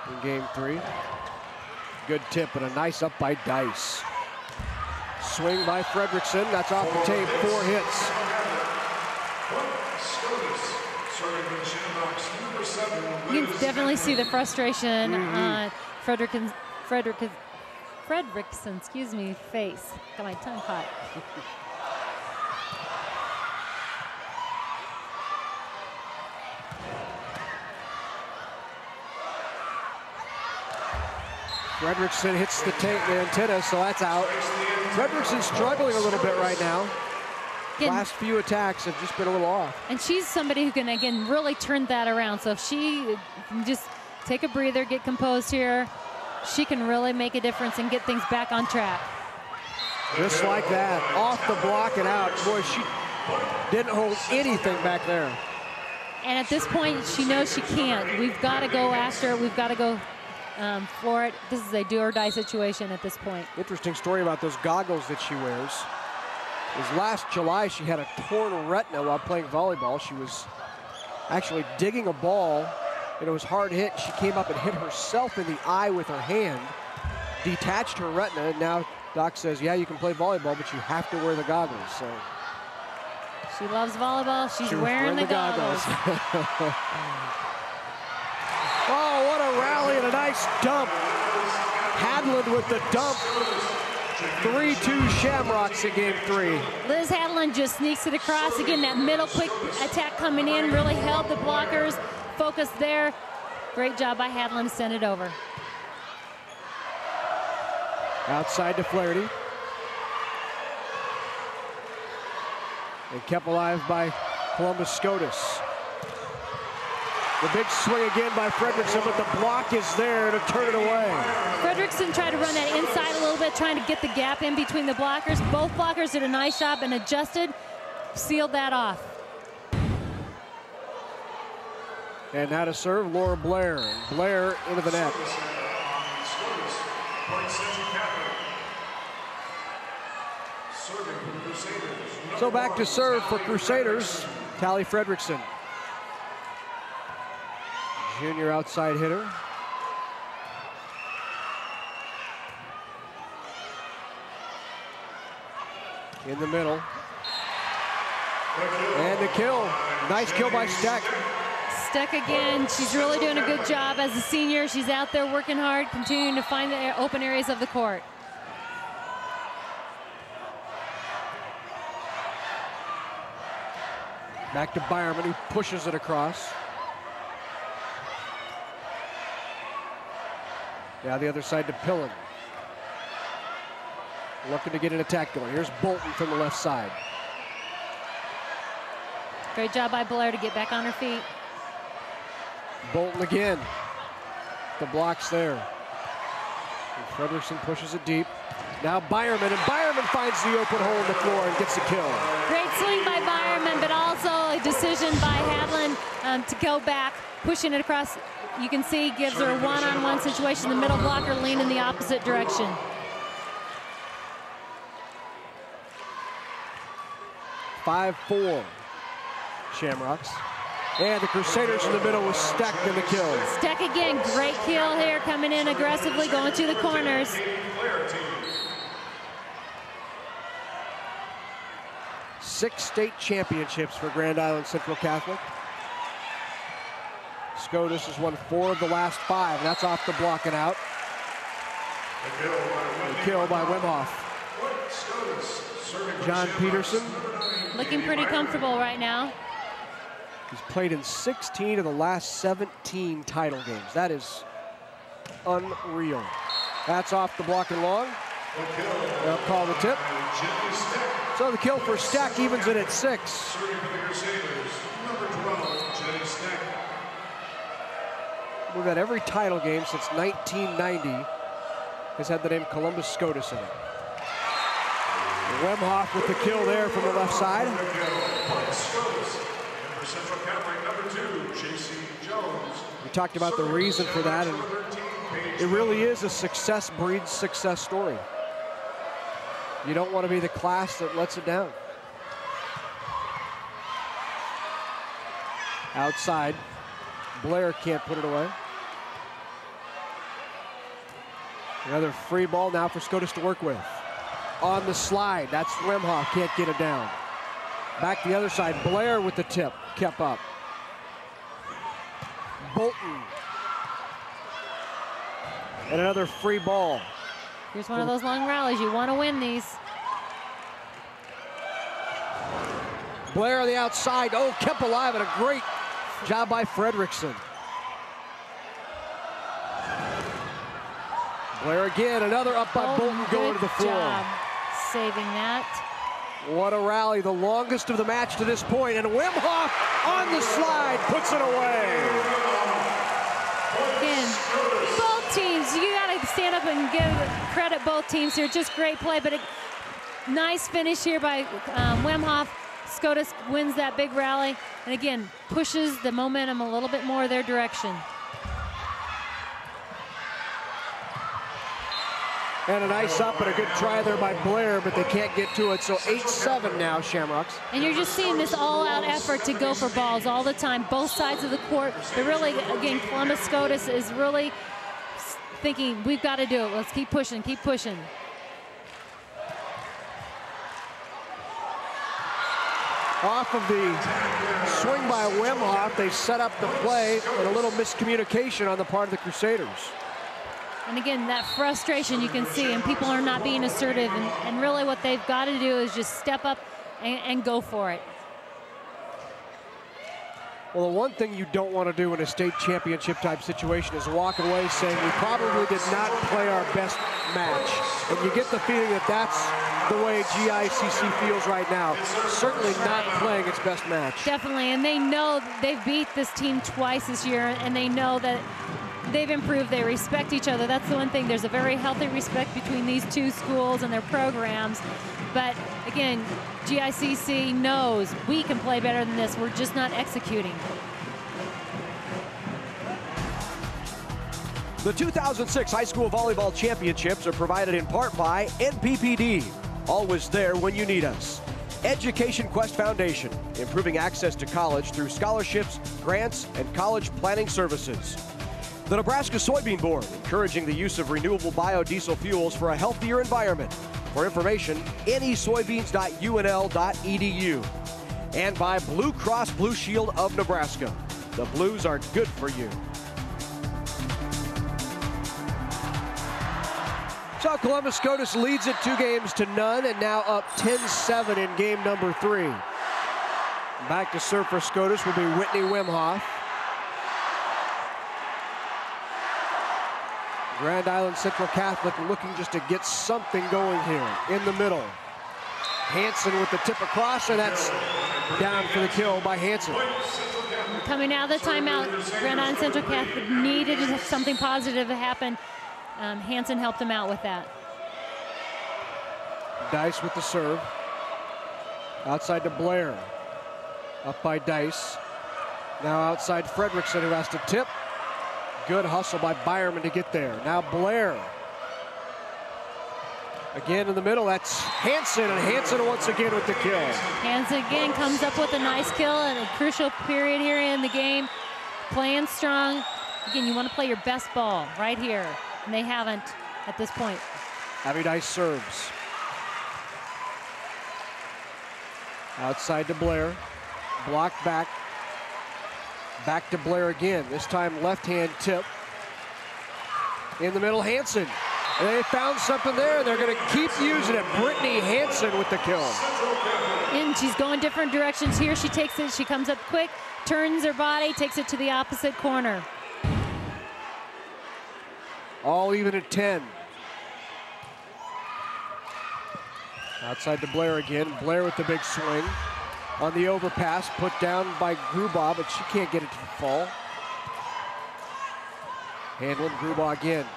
in game 3. Good tip and a nice up by Dice. Swing by Fredrickson. That's off the tape. 4 hits. You can definitely see the frustration on Fredrickson's face. Got my tongue caught. Fredrickson hits the antenna, so that's out. Fredrickson's struggling a little bit right now. Last few attacks have just been a little off. And she's somebody who can, again, really turn that around. So if she can just take a breather, get composed here, she can really make a difference and get things back on track. Just like that, off the block and out. Boy, she didn't hold anything back there. And at this point, she knows she can't. We've got to go after it. We've got to go for it. This is a do-or-die situation at this point. Interesting story about those goggles that she wears. Is last July she had a torn retina while playing volleyball. She was actually digging a ball and it was hard hit. She came up and hit herself in the eye with her hand, detached her retina, and now Doc says, yeah, you can play volleyball, but you have to wear the goggles. So she loves volleyball. She's wearing the goggles. Oh, what a rally and a nice dump. Hadland with the dump. 3-2 Shamrocks in game 3. Liz Hadland just sneaks it across. Again, that middle quick attack coming in really held the blockers. Focused there. Great job by Hadland to send it over. Outside to Flaherty. And kept alive by Columbus Scotus. The big swing again by Fredrickson, but the block is there to turn it away. Fredrickson tried to run that inside a little bit, trying to get the gap in between the blockers. Both blockers did a nice job and adjusted, sealed that off. And now to serve Laura Blair. And Blair into the net. So back to serve for Crusaders, Tally Fredrickson. Junior outside hitter. In the middle. And the kill. Nice kill by Steck. Steck again. She's really doing a good job as a senior. She's out there working hard, continuing to find the open areas of the court. Back to Byerman, who pushes it across. Now the other side to Pillen. Looking to get an attack going. Here's Bolton from the left side. Great job by Blair to get back on her feet. Bolton again. The block's there. And Fredrickson pushes it deep. Now Byerman, and Byerman finds the open hole in the floor and gets the kill. Great swing by Byerman, but also a decision by Hadland to go back, pushing it across. You can see gives her a one-on-one situation. The middle blocker lean in the opposite direction. (5-4) Shamrocks. And the Crusaders in the middle with Steck in the kill. Steck again, great kill here, coming in aggressively, going to the corners. 6 state championships for Grand Island Central Catholic. Scotus has won 4 of the last 5, and that's off the block and out. The kill by Wimhoff. John Peterson. Looking pretty comfortable right now. He's played in 16 of the last 17 title games. That is unreal. That's off the block and long. They'll call the tip. So the kill for Steck evens it at 6. We've had every title game since 1990 has had the name Columbus Scotus in it. Wemhoff with the kill there from the left side. We talked about the reason for that, and it really is a success breeds success story. You don't want to be the class that lets it down. Outside, Blair can't put it away. Another free ball now for Scotus to work with. On the slide, that's Wemhoff, can't get it down. Back the other side, Blair with the tip, kept up. Bolton. And another free ball. Here's one of those long rallies. You want to win these. Blair on the outside. Oh, kept alive, and a great job by Fredrickson. Blair again, another up by Bolton going to the floor. Job saving that. What a rally, the longest of the match to this point, and Wemhoff on the slide puts it away. Again, both teams, you got to stand up and give credit both teams here. Just great play, but a nice finish here by Wemhoff. Scotus wins that big rally, and again, pushes the momentum a little bit more their direction. And a nice up and a good try there by Blair, but they can't get to it. So 8-7 now, Shamrocks. And you're just seeing this all-out effort to go for balls all the time, both sides of the court. They're really, again, Columbus Scotus is really thinking, we've got to do it. Let's keep pushing, keep pushing. Off of the swing by Wemhoff, they set up the play, and a little miscommunication on the part of the Crusaders. And again, that frustration you can see, and people are not being assertive, and really what they've got to do is just step up and go for it. Well, the one thing you don't want to do in a state championship type situation is walk away saying we probably did not play our best match. And you get the feeling that that's the way GICC feels right now. Certainly not playing its best match. Definitely, and they know they've beat this team twice this year, and they know that they've improved, they respect each other. That's the one thing. There's a very healthy respect between these two schools and their programs. But again, GICC knows we can play better than this. We're just not executing. The 2006 High School Volleyball Championships are provided in part by NPPD. Always there when you need us. Education Quest Foundation, improving access to college through scholarships, grants, and college planning services. The Nebraska Soybean Board, encouraging the use of renewable biodiesel fuels for a healthier environment. For information, nesoybeans.unl.edu. And by Blue Cross Blue Shield of Nebraska. The Blues are good for you. So Columbus Scotus leads it 2-0, and now up 10-7 in game number 3. Back to serve for Scotus will be Whitney Wemhoff. Grand Island Central Catholic looking just to get something going here in the middle. Hanson with the tip across, and that's down for the kill by Hanson. Coming out of the timeout, Grand Island Central Catholic needed something positive to happen. Hanson helped him out with that. Dice with the serve. Outside to Blair. Up by Dice. Now outside Fredrickson, who has to tip. Good hustle by Byerman to get there. Now Blair. Again in the middle, that's Hanson, and Hanson once again with the kill. Hanson again comes up with a nice kill in a crucial period here in the game. Playing strong. Again, you want to play your best ball right here, and they haven't at this point. Abby Dice serves. Outside to Blair. Blocked back. Back to Blair again. This time left-hand tip. In the middle, Hanson. And they found something there. They're going to keep using it. Brittany Hanson with the kill. And she's going different directions here. She takes it. She comes up quick, turns her body, takes it to the opposite corner. All even at 10. Outside to Blair again. Blair with the big swing. On the overpass, put down by Grubaugh, but she can't get it to the fall. Handling Grubaugh again.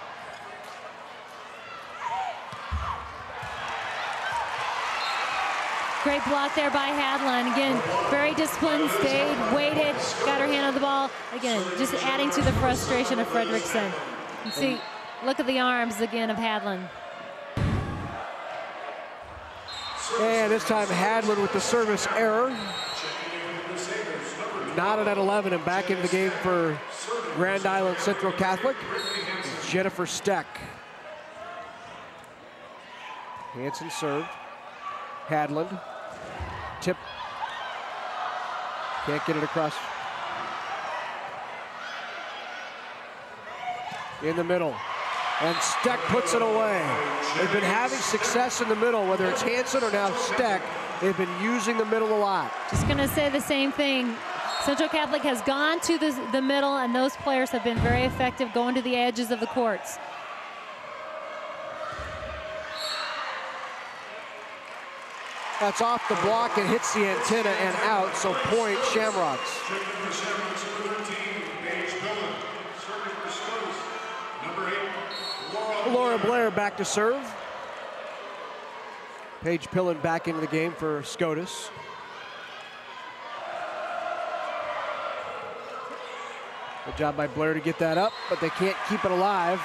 Great block there by Hadlin. Again, very disciplined, stayed, waited, got her hand on the ball. Again, just adding to the frustration of Fredrickson. You see, look at the arms again of Hadlin. And this time Hadlin with the service error. Knotted at 11 and back into the game for Grand Island Central Catholic, Jennifer Steck. Hansen served. Hadland. Tip. Can't get it across. In the middle. And Steck puts it away. They've been having success in the middle, whether it's Hansen or now Steck. They've been using the middle a lot. Just going to say the same thing. Central Catholic has gone to the middle, and those players have been very effective going to the edges of the courts. That's off the block and hits the antenna and out, so point Shamrocks. Laura Blair back to serve. Paige Pillen back into the game for Scotus. Good job by Blair to get that up, but they can't keep it alive.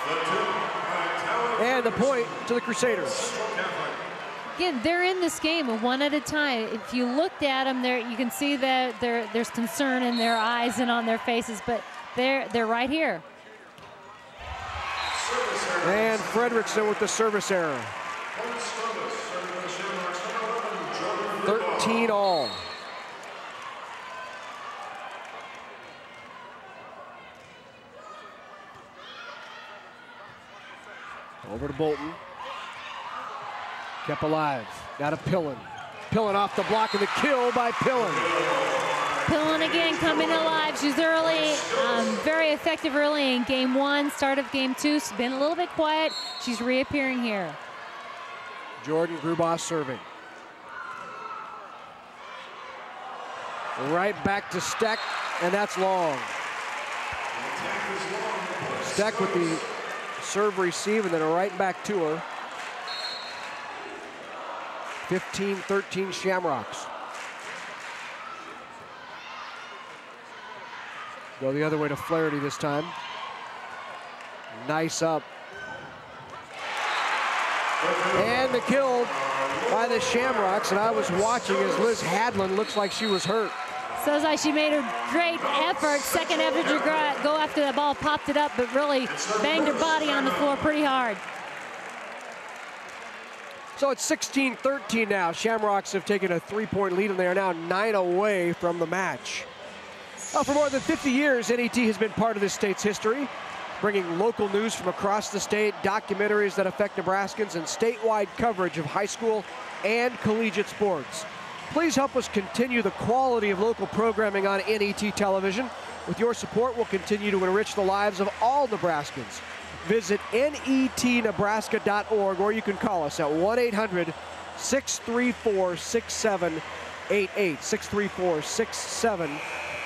And the point to the Crusaders. Again, they're in this game one at a time. If you looked at them, there you can see that there's concern in their eyes and on their faces, but they're right here. And Fredrickson with the service error. 13 all. Over to Bolton. Kept alive. Now to Pillen. Pillen off the block and the kill by Pillen. Pillen again coming alive. She's early, very effective early in game one, start of game two. She's been a little bit quiet. She's reappearing here. Jordan Grubauer serving. Right back to Steck, and that's long. Steck with the serve receive and then right back to her. 15-13 Shamrocks. Go the other way to Flaherty this time. Nice up. And the kill by the Shamrocks, and I was watching as Liz Hadland looks like she was hurt. So it's like she made a great effort, second effort to go after the ball, popped it up, but really banged her body on the floor pretty hard. So it's 16-13 now. Shamrocks have taken a 3-point lead, and they are now 9 away from the match. For more than 50 years, NET has been part of this state's history, bringing local news from across the state, documentaries that affect Nebraskans, and statewide coverage of high school and collegiate sports. Please help us continue the quality of local programming on NET television. With your support, we'll continue to enrich the lives of all Nebraskans. Visit netnebraska.org, or you can call us at 1-800-634-6788,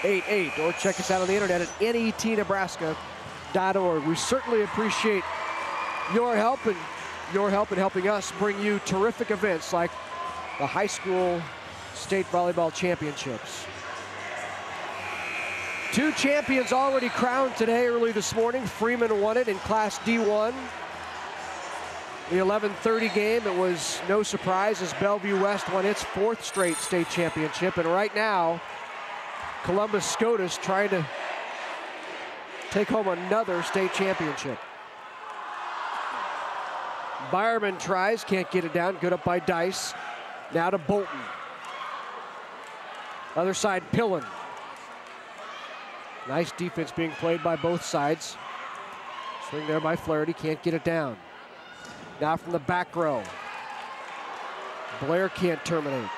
634-6788, or check us out on the internet at netnebraska.org. We certainly appreciate your help in helping us bring you terrific events like the high school state volleyball championships. 2 champions already crowned today, early this morning. Freeman won it in Class D1. The 11:30 game, it was no surprise as Bellevue West won its 4th straight state championship. And right now, Columbus Scotus trying to take home another state championship. Byerman tries, can't get it down. Good up by Dice. Now to Bolton. Other side, Pillen. Nice defense being played by both sides. Swing there by Flaherty, can't get it down. Now from the back row. Blair can't terminate.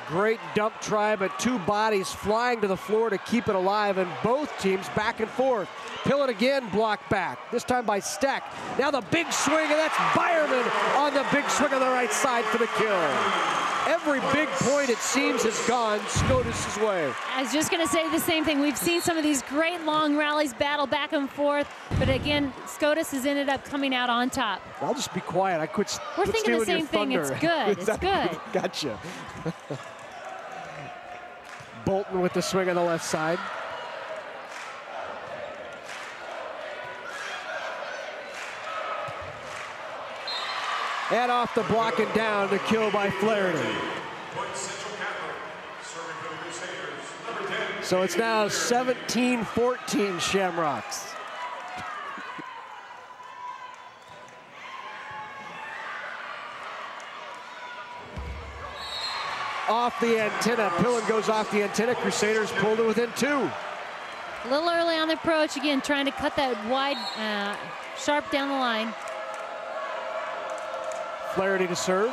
Great dump try, but 2 bodies flying to the floor to keep it alive, and both teams back and forth. Pillen again blocked back, this time by Steck. Now the big swing, and that's Byerman on the big swing on the right side for the kill. Every big point, it seems, has gone Scotus' way. I was just going to say the same thing. We've seen some of these great long rallies battle back and forth, but again, Scotus has ended up coming out on top. I'll just be quiet. I quit. We're thinking the same thing. It's good. It's good. Gotcha. Bolton with the swing on the left side. And off the block and down, the kill by Flaherty. Point Central Catholic, serving for the Crusaders, number 10, So it's now 17-14 Shamrocks. Off the antenna. Pillen goes off the antenna. Crusaders pulled it within 2. A little early on the approach, again, trying to cut that wide, sharp down the line. Flaherty to serve.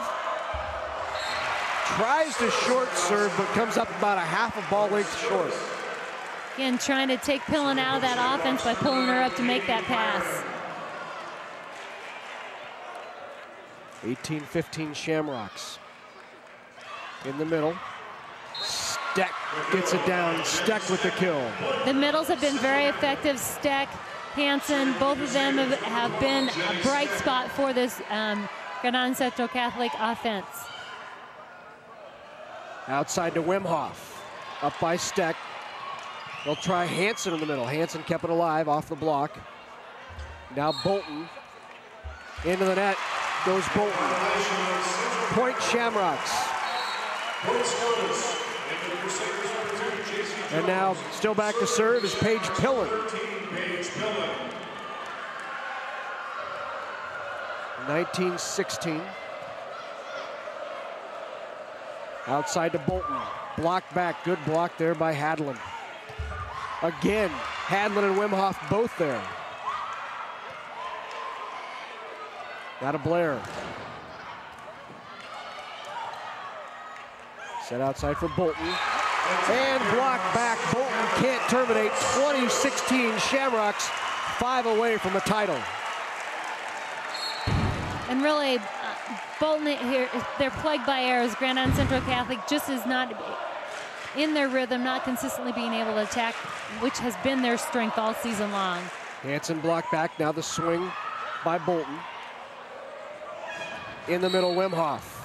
Tries to short serve, but comes up about a half a ball length short. Again, trying to take Pillen out of that offense by pulling her up to make that pass. 18-15 Shamrocks. In the middle. Steck gets it down. Steck with the kill. The middles have been very effective. Steck, Hansen, both of them have been a bright spot for this Grand Island Central Catholic offense. Outside to Wimhoff. Up by Steck. They'll try Hansen in the middle. Hansen kept it alive off the block. Now Bolton. Into the net goes Bolton. Point Shamrocks. And now still back to serve is Paige Pillen. 19-16. Outside to Bolton. Blocked back. Good block there by Hadlin. Again, Hadlin and Wimhoff both there. Now to Blair. Set outside for Bolton. And blocked back. Bolton can't terminate. 20-16 Shamrocks, 5 away from the title. And really, Bolton here, they're plagued by errors. Grand Island Central Catholic just is not in their rhythm, not consistently being able to attack, which has been their strength all season long. Hansen blocked back. Now the swing by Bolton. In the middle, Wimhoff.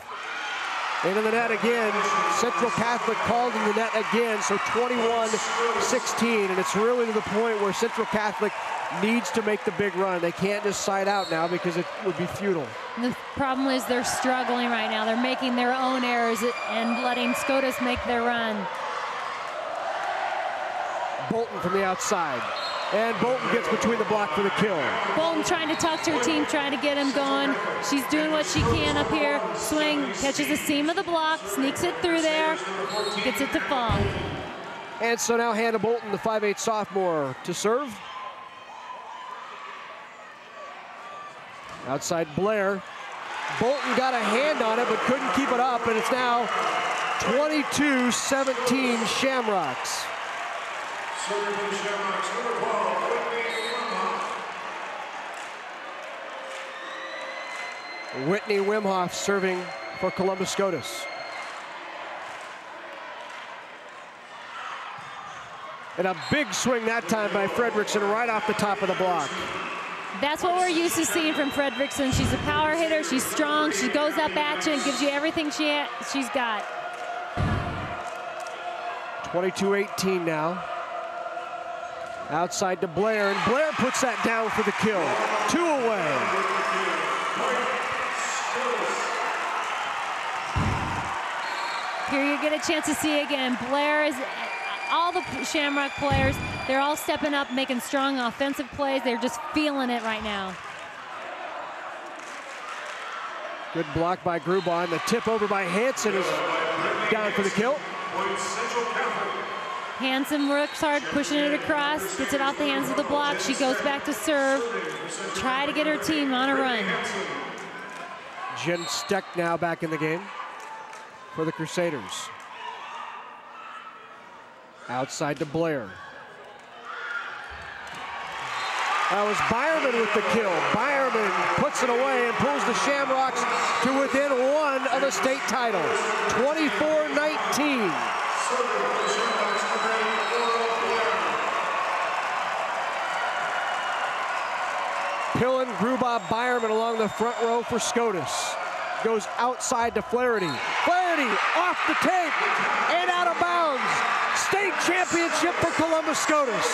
Into the net again. Central Catholic called in the net again, so 21-16, and it's really to the point where Central Catholic needs to make the big run. They can't just side out now because it would be futile. And the problem is they're struggling right now. They're making their own errors and letting Scotus make their run. Bolton from the outside. And Bolton gets between the block for the kill. Bolton trying to talk to her team, trying to get him going. She's doing what she can up here. Swing, catches the seam of the block, sneaks it through there, gets it to fall. And so now Hannah Bolton, the 5'8" sophomore, to serve. Outside Blair. Bolton got a hand on it, but couldn't keep it up, and it's now 22-17 Shamrocks. Whitney Wimhoff serving for Columbus Scotus. And a big swing that time by Fredrickson right off the top of the block. That's what we're used to seeing from Fredrickson. She's a power hitter, she's strong, she goes up at you and gives you everything she's got. 22-18 now. Outside to Blair, and Blair puts that down for the kill. 2 away. Here you get a chance to see again. Blair is, all the Shamrock players, they're all stepping up, making strong offensive plays. They're just feeling it right now. Good block by Grubauer. The tip over by Hansen is down for the kill. Hansen works hard, pushing it across, gets it off the hands of the block. She goes back to serve, try to get her team on a run. Jen Steck now back in the game for the Crusaders. Outside to Blair. That was Byerman with the kill. Byerman puts it away and pulls the Shamrocks to within 1 of a state title. 24-19. Pillen, Grubauer, Byerman along the front row for Scotus. Goes outside to Flaherty. Flaherty off the tape and out of bounds. State championship for Columbus Scotus.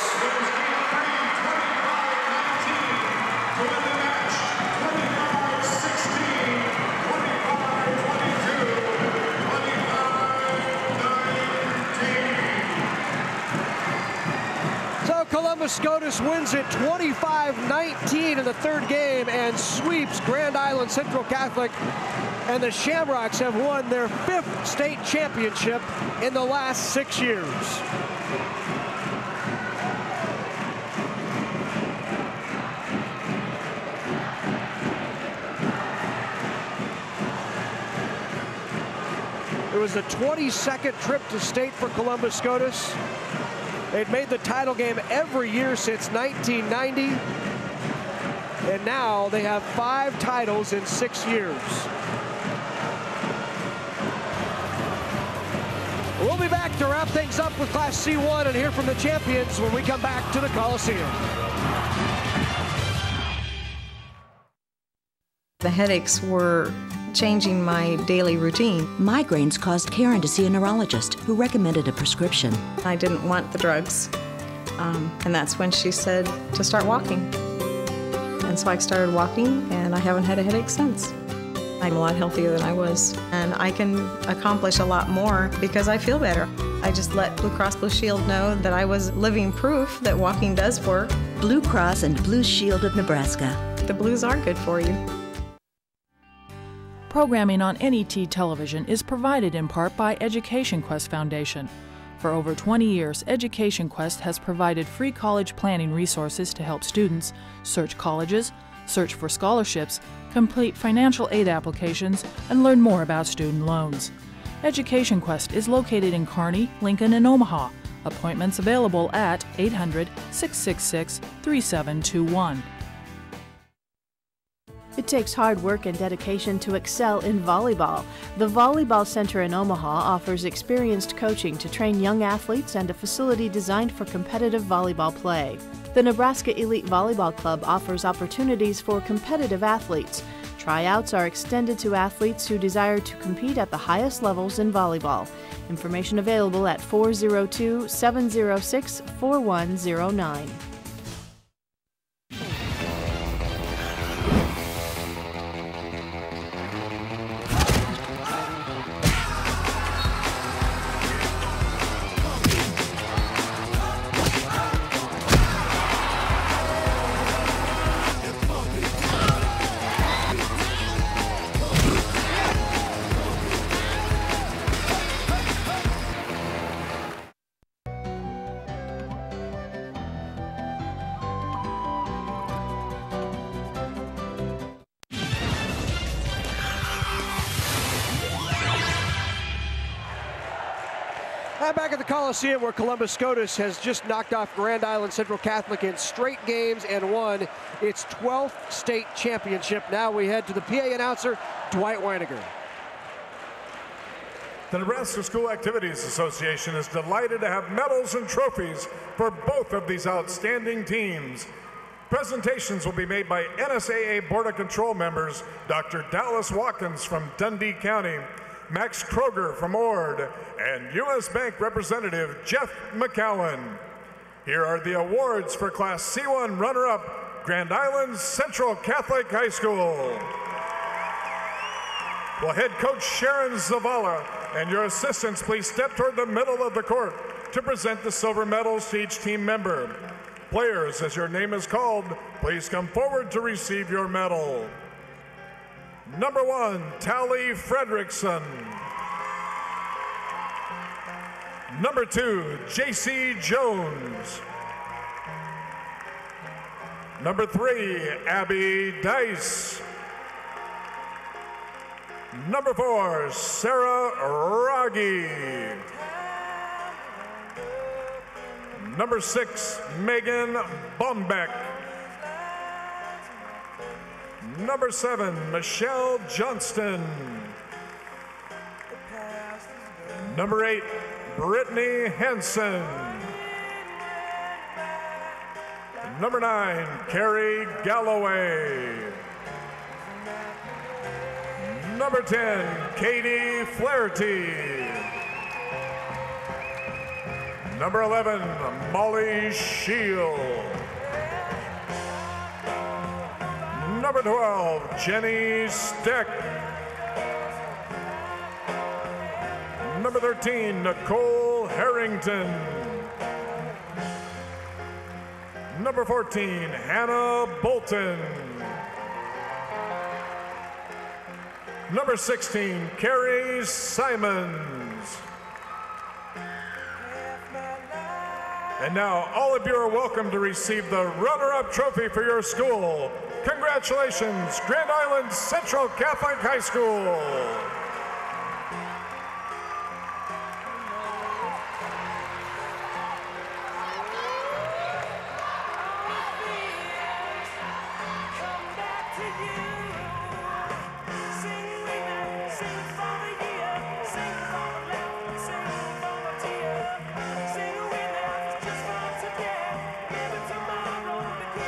Columbus Scotus wins it 25-19 in the third game and sweeps Grand Island Central Catholic. And the Shamrocks have won their 5th state championship in the last 6 years. It was the 22nd trip to state for Columbus Scotus. They'd made the title game every year since 1990. And now they have 5 titles in 6 years. We'll be back to wrap things up with Class C1 and hear from the champions when we come back to the Coliseum. The headaches were changing my daily routine. Migraines caused Karen to see a neurologist who recommended a prescription. I didn't want the drugs, and that's when she said to start walking. And so I started walking, and I haven't had a headache since. I'm a lot healthier than I was, and I can accomplish a lot more because I feel better. I just let Blue Cross Blue Shield know that I was living proof that walking does work. Blue Cross and Blue Shield of Nebraska. The blues are good for you. Programming on NET television is provided in part by Education Quest Foundation. For over 20 years, Education Quest has provided free college planning resources to help students search colleges, search for scholarships, complete financial aid applications, and learn more about student loans. Education Quest is located in Kearney, Lincoln, and Omaha. Appointments available at 800-666-3721. It takes hard work and dedication to excel in volleyball. The Volleyball Center in Omaha offers experienced coaching to train young athletes and a facility designed for competitive volleyball play. The Nebraska Elite Volleyball Club offers opportunities for competitive athletes. Tryouts are extended to athletes who desire to compete at the highest levels in volleyball. Information available at 402-706-4109. Back at the Coliseum, where Columbus Scotus has just knocked off Grand Island Central Catholic in straight games and won its 12th state championship. Now we head to the PA announcer, Dwight Weiniger. The Nebraska School Activities Association is delighted to have medals and trophies for both of these outstanding teams. Presentations will be made by NSAA Board of Control members Dr. Dallas Watkins from Dundee County, Max Kroger from Ord, and U.S. Bank representative Jeff McCowan. Here are the awards for Class C1 runner-up, Grand Island Central Catholic High School. Will head coach Sharon Zavala and your assistants please step toward the middle of the court to present the silver medals to each team member. Players, as your name is called, please come forward to receive your medal. Number 1, Tally Fredrickson. Number 2, J.C. Jones. Number 3, Abby Dice. Number 4, Sarah Raggi. Number 6, Megan Bombeck. Number 7, Michelle Johnston. Number 8, Brittany Henson. Number 9, Carrie Galloway. Number 10, Katie Flaherty. Number 11, Molly Shield. Number 12, Jenny Steck. Number 13, Nicole Harrington. Number 14, Hannah Bolton. Number 16, Carrie Simons. And now all of you are welcome to receive the runner-up trophy for your school. Congratulations, Grand Island Central Catholic High School.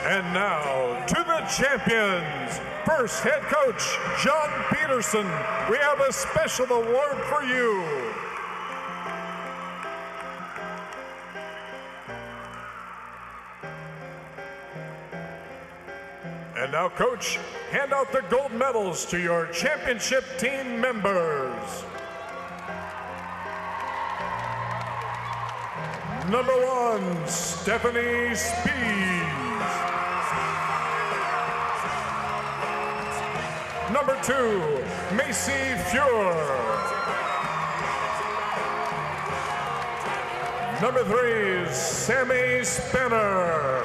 And now, to the champions. First head coach, John Peterson. We have a special award for you. And now, coach, hand out the gold medals to your championship team members. Number 1, Stephanie Speed. Number 2, Macy Fuhr. Number 3, Sammy Spanner.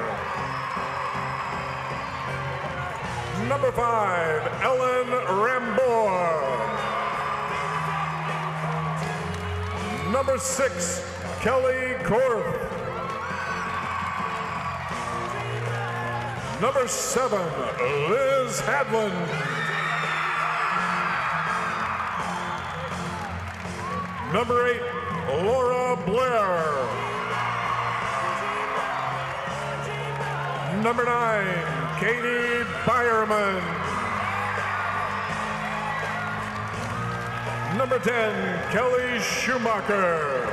Number 5, Ellen Rambor. Number 6, Kelly Korth. Number 7, Liz Hadland. Number 8, Laura Blair. Number 9, Katie Byerman. Number 10, Kelly Schumacher.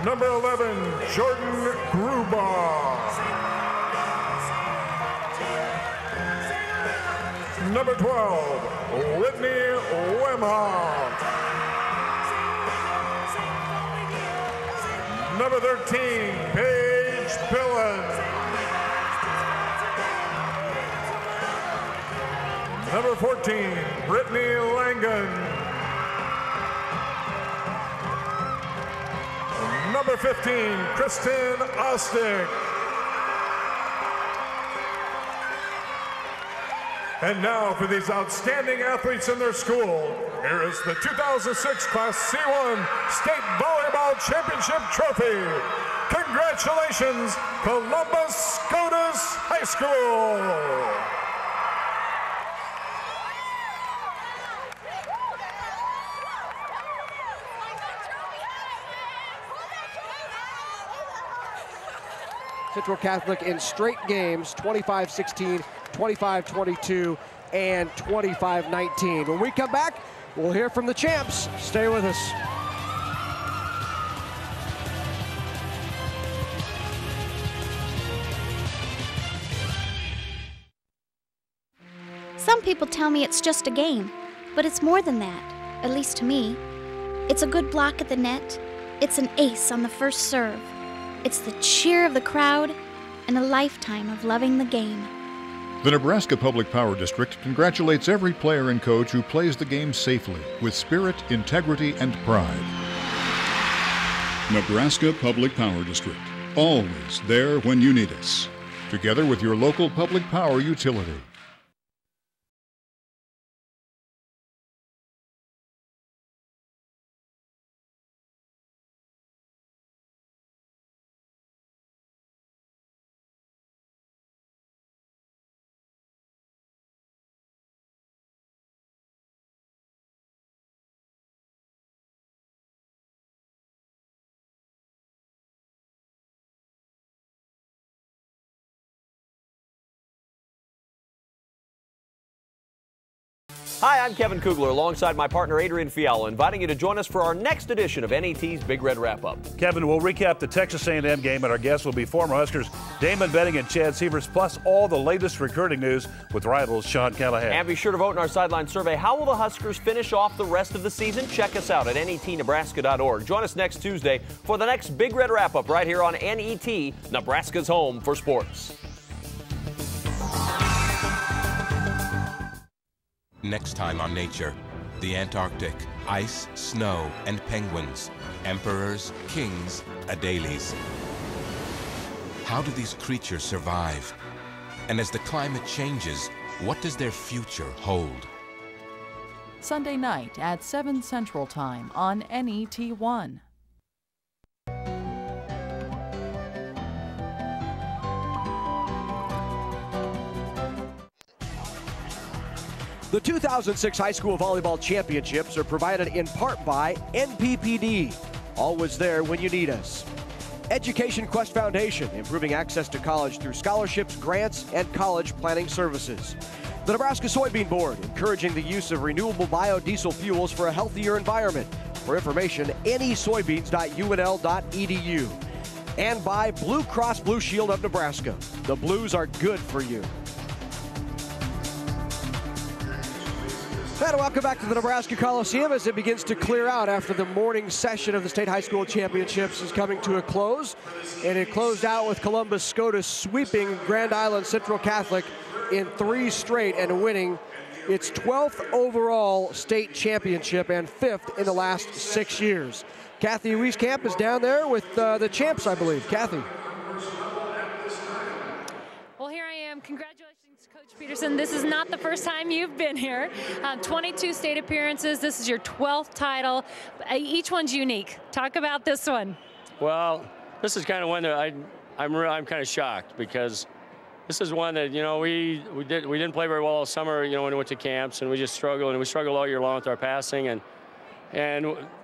Number 11, Jordan Grubaugh. Number 12, Whitney Wemhoff. Number 13, Paige Pillen. Number 14, Brittany Langan. Number 15, Kristen Ostick. And now for these outstanding athletes in their school, here is the 2006 Class C1 State Volleyball Championship Trophy. Congratulations, Columbus Scotus High School. Central Catholic in straight games, 25-16, 25-22, and 25-19. When we come back, we'll hear from the champs. Stay with us. Some people tell me it's just a game, but it's more than that, at least to me. It's a good block at the net. It's an ace on the first serve. It's the cheer of the crowd and a lifetime of loving the game. The Nebraska Public Power District congratulates every player and coach who plays the game safely, with spirit, integrity, and pride. Nebraska Public Power District. Always there when you need us. Together with your local public power utility. Hi, I'm Kevin Kugler alongside my partner Adrian Fiala, inviting you to join us for our next edition of NET's Big Red Wrap-Up. Kevin, we'll recap the Texas A&M game, and our guests will be former Huskers Damon Benning and Chad Severs, plus all the latest recruiting news with Rivals Sean Callahan. And be sure to vote in our sideline survey. How will the Huskers finish off the rest of the season? Check us out at netnebraska.org. Join us next Tuesday for the next Big Red Wrap-Up right here on NET, Nebraska's home for sports. Next time on Nature, the Antarctic, ice, snow, and penguins, emperors, kings, adelies. How do these creatures survive? And as the climate changes, what does their future hold? Sunday night at 7 Central Time on NET1. The 2006 High School Volleyball Championships are provided in part by NPPD, always there when you need us. Education Quest Foundation, improving access to college through scholarships, grants, and college planning services. The Nebraska Soybean Board, encouraging the use of renewable biodiesel fuels for a healthier environment. For information, nesoybeans.unl.edu. And by Blue Cross Blue Shield of Nebraska. The Blues are good for you. And welcome back to the Nebraska Coliseum as it begins to clear out after the morning session of the State High School Championships is coming to a close. And it closed out with Columbus Scotus sweeping Grand Island Central Catholic in 3 straight and winning its 12th overall state championship and 5th in the last 6 years. Kathy Wieskamp is down there with the champs, I believe. Kathy. Well, here I am. Congratulations, Coach Peterson. This is not the first time you've been here. 22 state appearances. This is your 12th title. Each one's unique. Talk about this one. Well, this is kind of one that I'm kind of shocked, because this is one that, you know, we didn't play very well all summer, you know, when we went to camps, and we just struggled, and we struggled all year long with our passing, and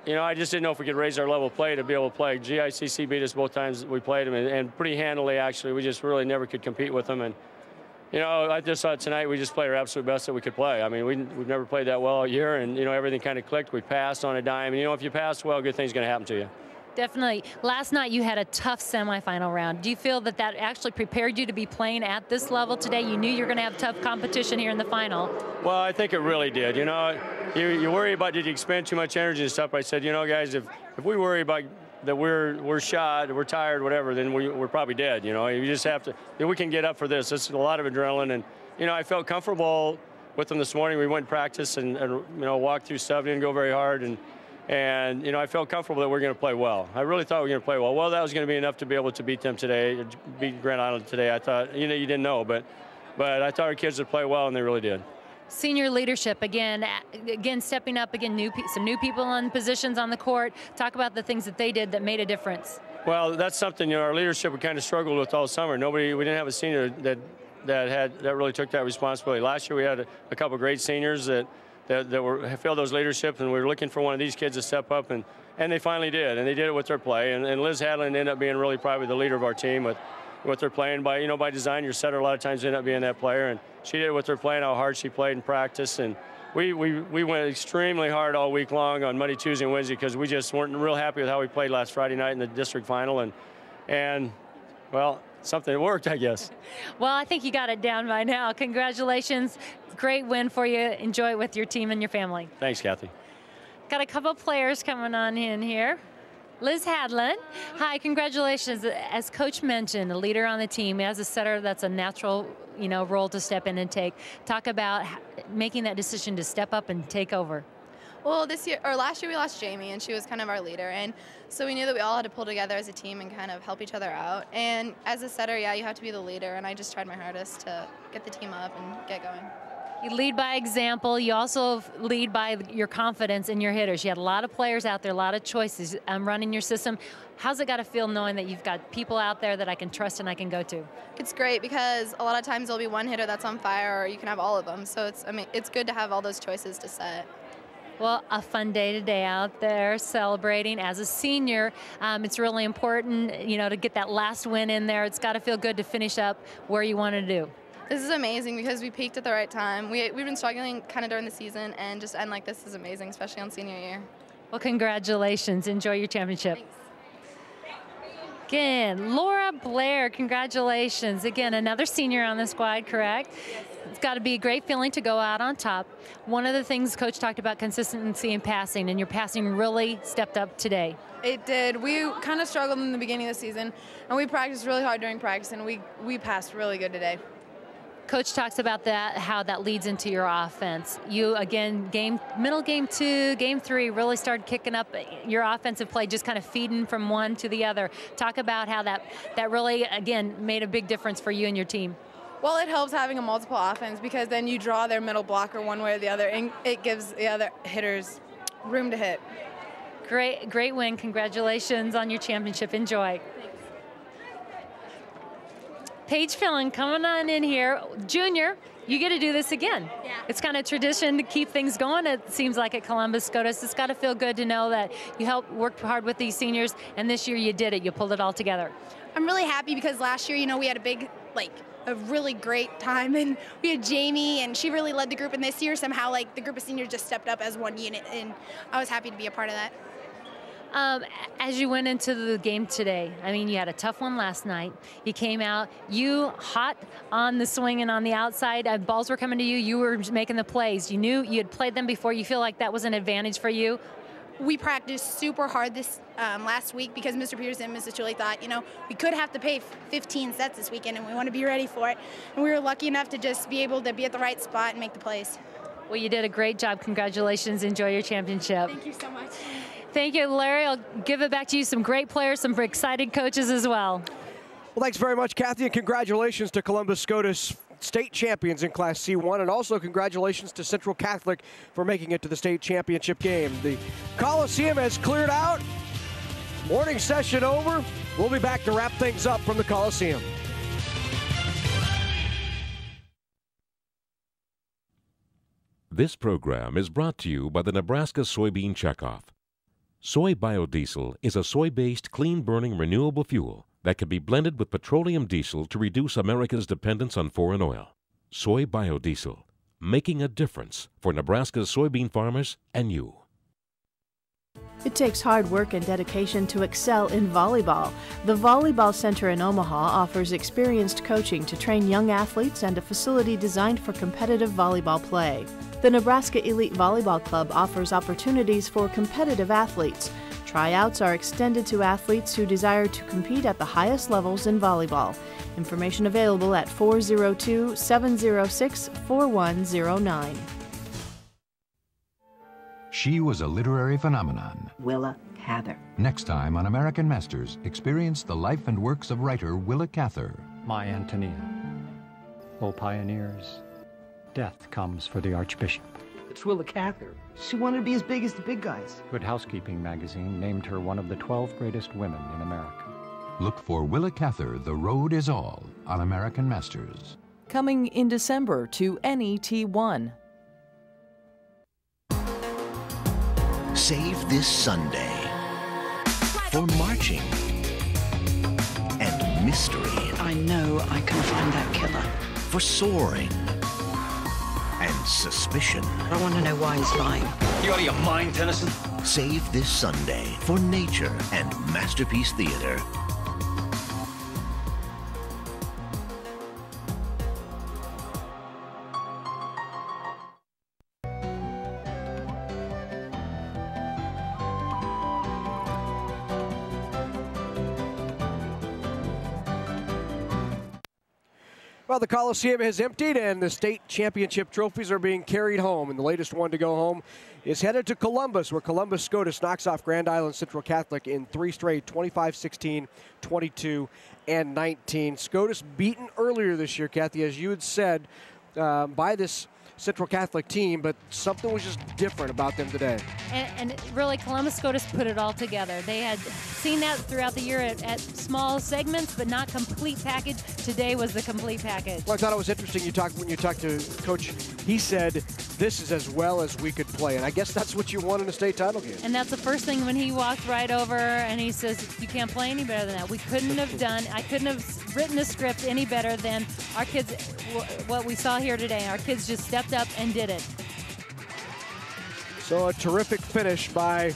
you know, I just didn't know if we could raise our level of play to be able to play. GICC beat us both times we played them, and pretty handily, actually. We just really never could compete with them. And, you know, I just thought tonight we just played our absolute best that we could play. I mean, we've never played that well all year, and, you know, everything kind of clicked. We passed on a dime. And, you know, if you pass well, good things going to happen to you. Definitely. Last night you had a tough semifinal round. Do you feel that that actually prepared you to be playing at this level today? You knew you were going to have tough competition here in the final. Well, I think it really did. You know, you worry about, did you expend too much energy and stuff. I said, you know, guys, if we worry about that we're shot, we're tired, whatever, then we're probably dead. You know, you just have to, we can get up for this. It's a lot of adrenaline. And, you know, I felt comfortable with them this morning. We went and practiced and you know, walked through stuff, didn't go very hard. And, you know, I felt comfortable that we're going to play well. I really thought we were going to play well. Well, that was going to be enough to be able to beat them today, beat Grand Island today. I thought, you know, you didn't know, but I thought our kids would play well, and they really did. Senior leadership, again stepping up, again, some new people on positions on the court. Talk about the things that they did that made a difference. Well, that's something, you know, our leadership we kind of struggled with all summer. We didn't have a senior that really took that responsibility. Last year we had a couple of great seniors that filled those leaderships, and we were looking for one of these kids to step up, and they finally did, and they did it with their play. And Liz Hadlin ended up being really probably the leader of our team with what they're playing. By design, your setter a lot of times ended up being that player, and she did it with her playing, how hard she played in practice. And we went extremely hard all week long on Monday, Tuesday, and Wednesday, because we just weren't real happy with how we played last Friday night in the district final, and well, something worked, I guess. Well, I think you got it down by now. Congratulations. Great win for you. Enjoy it with your team and your family. Thanks, Kathy. Got a couple players coming on in here. Liz Hadlin. Hi, congratulations. As Coach mentioned, a leader on the team. As a setter, that's a natural, you know, role to step in and take. Talk about making that decision to step up and take over. Well, last year we lost Jamie, and she was kind of our leader, and so we knew that we all had to pull together as a team and kind of help each other out. And as a setter, yeah, you have to be the leader, and I just tried my hardest to get the team up and get going. You lead by example. You also lead by your confidence in your hitters. You had a lot of players out there, a lot of choices running your system. How's it got to feel knowing that you've got people out there that I can trust and I can go to? It's great, because a lot of times there'll be one hitter that's on fire, or you can have all of them. So it's good to have all those choices to set. Well, a fun day today out there celebrating. As a senior, it's really important, you know, to get that last win in there. It's got to feel good to finish up where you want to do. This is amazing because we peaked at the right time. We've been struggling kind of during the season, and just end like this is amazing, especially on senior year. Well, congratulations. Enjoy your championship. Thanks. Again, Laura Blair, congratulations. Again, another senior on the squad, correct? Yes. It's got to be a great feeling to go out on top. One of the things Coach talked about, consistency in passing, and your passing really stepped up today. It did. We kind of struggled in the beginning of the season, and we practiced really hard during practice, and we passed really good today. Coach talks about that, how that leads into your offense. You, again, middle game 2, game 3, really started kicking up your offensive play, just kind of feeding from one to the other. Talk about how that really, again, made a big difference for you and your team. Well, it helps having a multiple offense because then you draw their middle blocker one way or the other, and it gives the other hitters room to hit. Great win. Congratulations on your championship. Enjoy. Paige Phelan coming on in here. Junior, you get to do this again. Yeah. It's kind of tradition to keep things going, it seems like, at Columbus Scotus. It's got to feel good to know that you worked hard with these seniors, and this year you did it. You pulled it all together. I'm really happy because last year, we had a really great time, and we had Jamie, and she really led the group, and this year somehow the group of seniors just stepped up as one unit, and I was happy to be a part of that. As you went into the game today, you had a tough one last night. You came out, you hot on the swing and on the outside. Balls were coming to you. You were making the plays. You knew you had played them before. You feel like that was an advantage for you? We practiced super hard this last week because Mr. Peterson and Mrs. Chili thought, we could have to pay 15 sets this weekend, and we want to be ready for it. And we were lucky enough to just be able to be at the right spot and make the plays. Well, you did a great job. Congratulations. Enjoy your championship. Thank you so much. Thank you, Larry. I'll give it back to you. Some great players, some excited coaches as well. Well, thanks very much, Kathy, and congratulations to Columbus Scotus state champions in Class C1, and also congratulations to Central Catholic for making it to the state championship game. The Coliseum has cleared out. Morning session over. We'll be back to wrap things up from the Coliseum. This program is brought to you by the Nebraska Soybean Checkoff. Soy biodiesel is a soy-based, clean-burning, renewable fuel that can be blended with petroleum diesel to reduce America's dependence on foreign oil. Soy biodiesel, making a difference for Nebraska's soybean farmers and you. It takes hard work and dedication to excel in volleyball. The Volleyball Center in Omaha offers experienced coaching to train young athletes and a facility designed for competitive volleyball play. The Nebraska Elite Volleyball Club offers opportunities for competitive athletes. Tryouts are extended to athletes who desire to compete at the highest levels in volleyball. Information available at 402-706-4109. She was a literary phenomenon. Willa Cather. Next time on American Masters, experience the life and works of writer Willa Cather. My Antonia. O pioneers, death comes for the Archbishop. It's Willa Cather. She wanted to be as big as the big guys. Good Housekeeping magazine named her one of the 12 greatest women in America. Look for Willa Cather, The Road Is All on American Masters. Coming in December to NET1. Save this Sunday for marching and mystery. I know I can find that killer. For soaring and suspicion. I want to know why he's lying. You out of your mind, Tennyson? Save this Sunday for nature and Masterpiece Theater. Well, the Coliseum has emptied, and the state championship trophies are being carried home. And the latest one to go home is headed to Columbus, where Columbus Scotus knocks off Grand Island Central Catholic in 3 straight, 25-16, 22, and 19. Scotus beaten earlier this year, Kathy, as you had said, by this Central Catholic team, but something was just different about them today. And really, Columbus Scotus put it all together. They had seen that throughout the year at small segments, but not complete package. Today was the complete package. Well, I thought it was interesting when you talked to Coach, he said, this is as well as we could play. And I guess that's what you want in a state title game. And that's the first thing when he walked right over and he says, you can't play any better than that. We couldn't have done, I couldn't have written a script any better than our kids, what we saw here today. Our kids just stepped up and did it. So a terrific finish by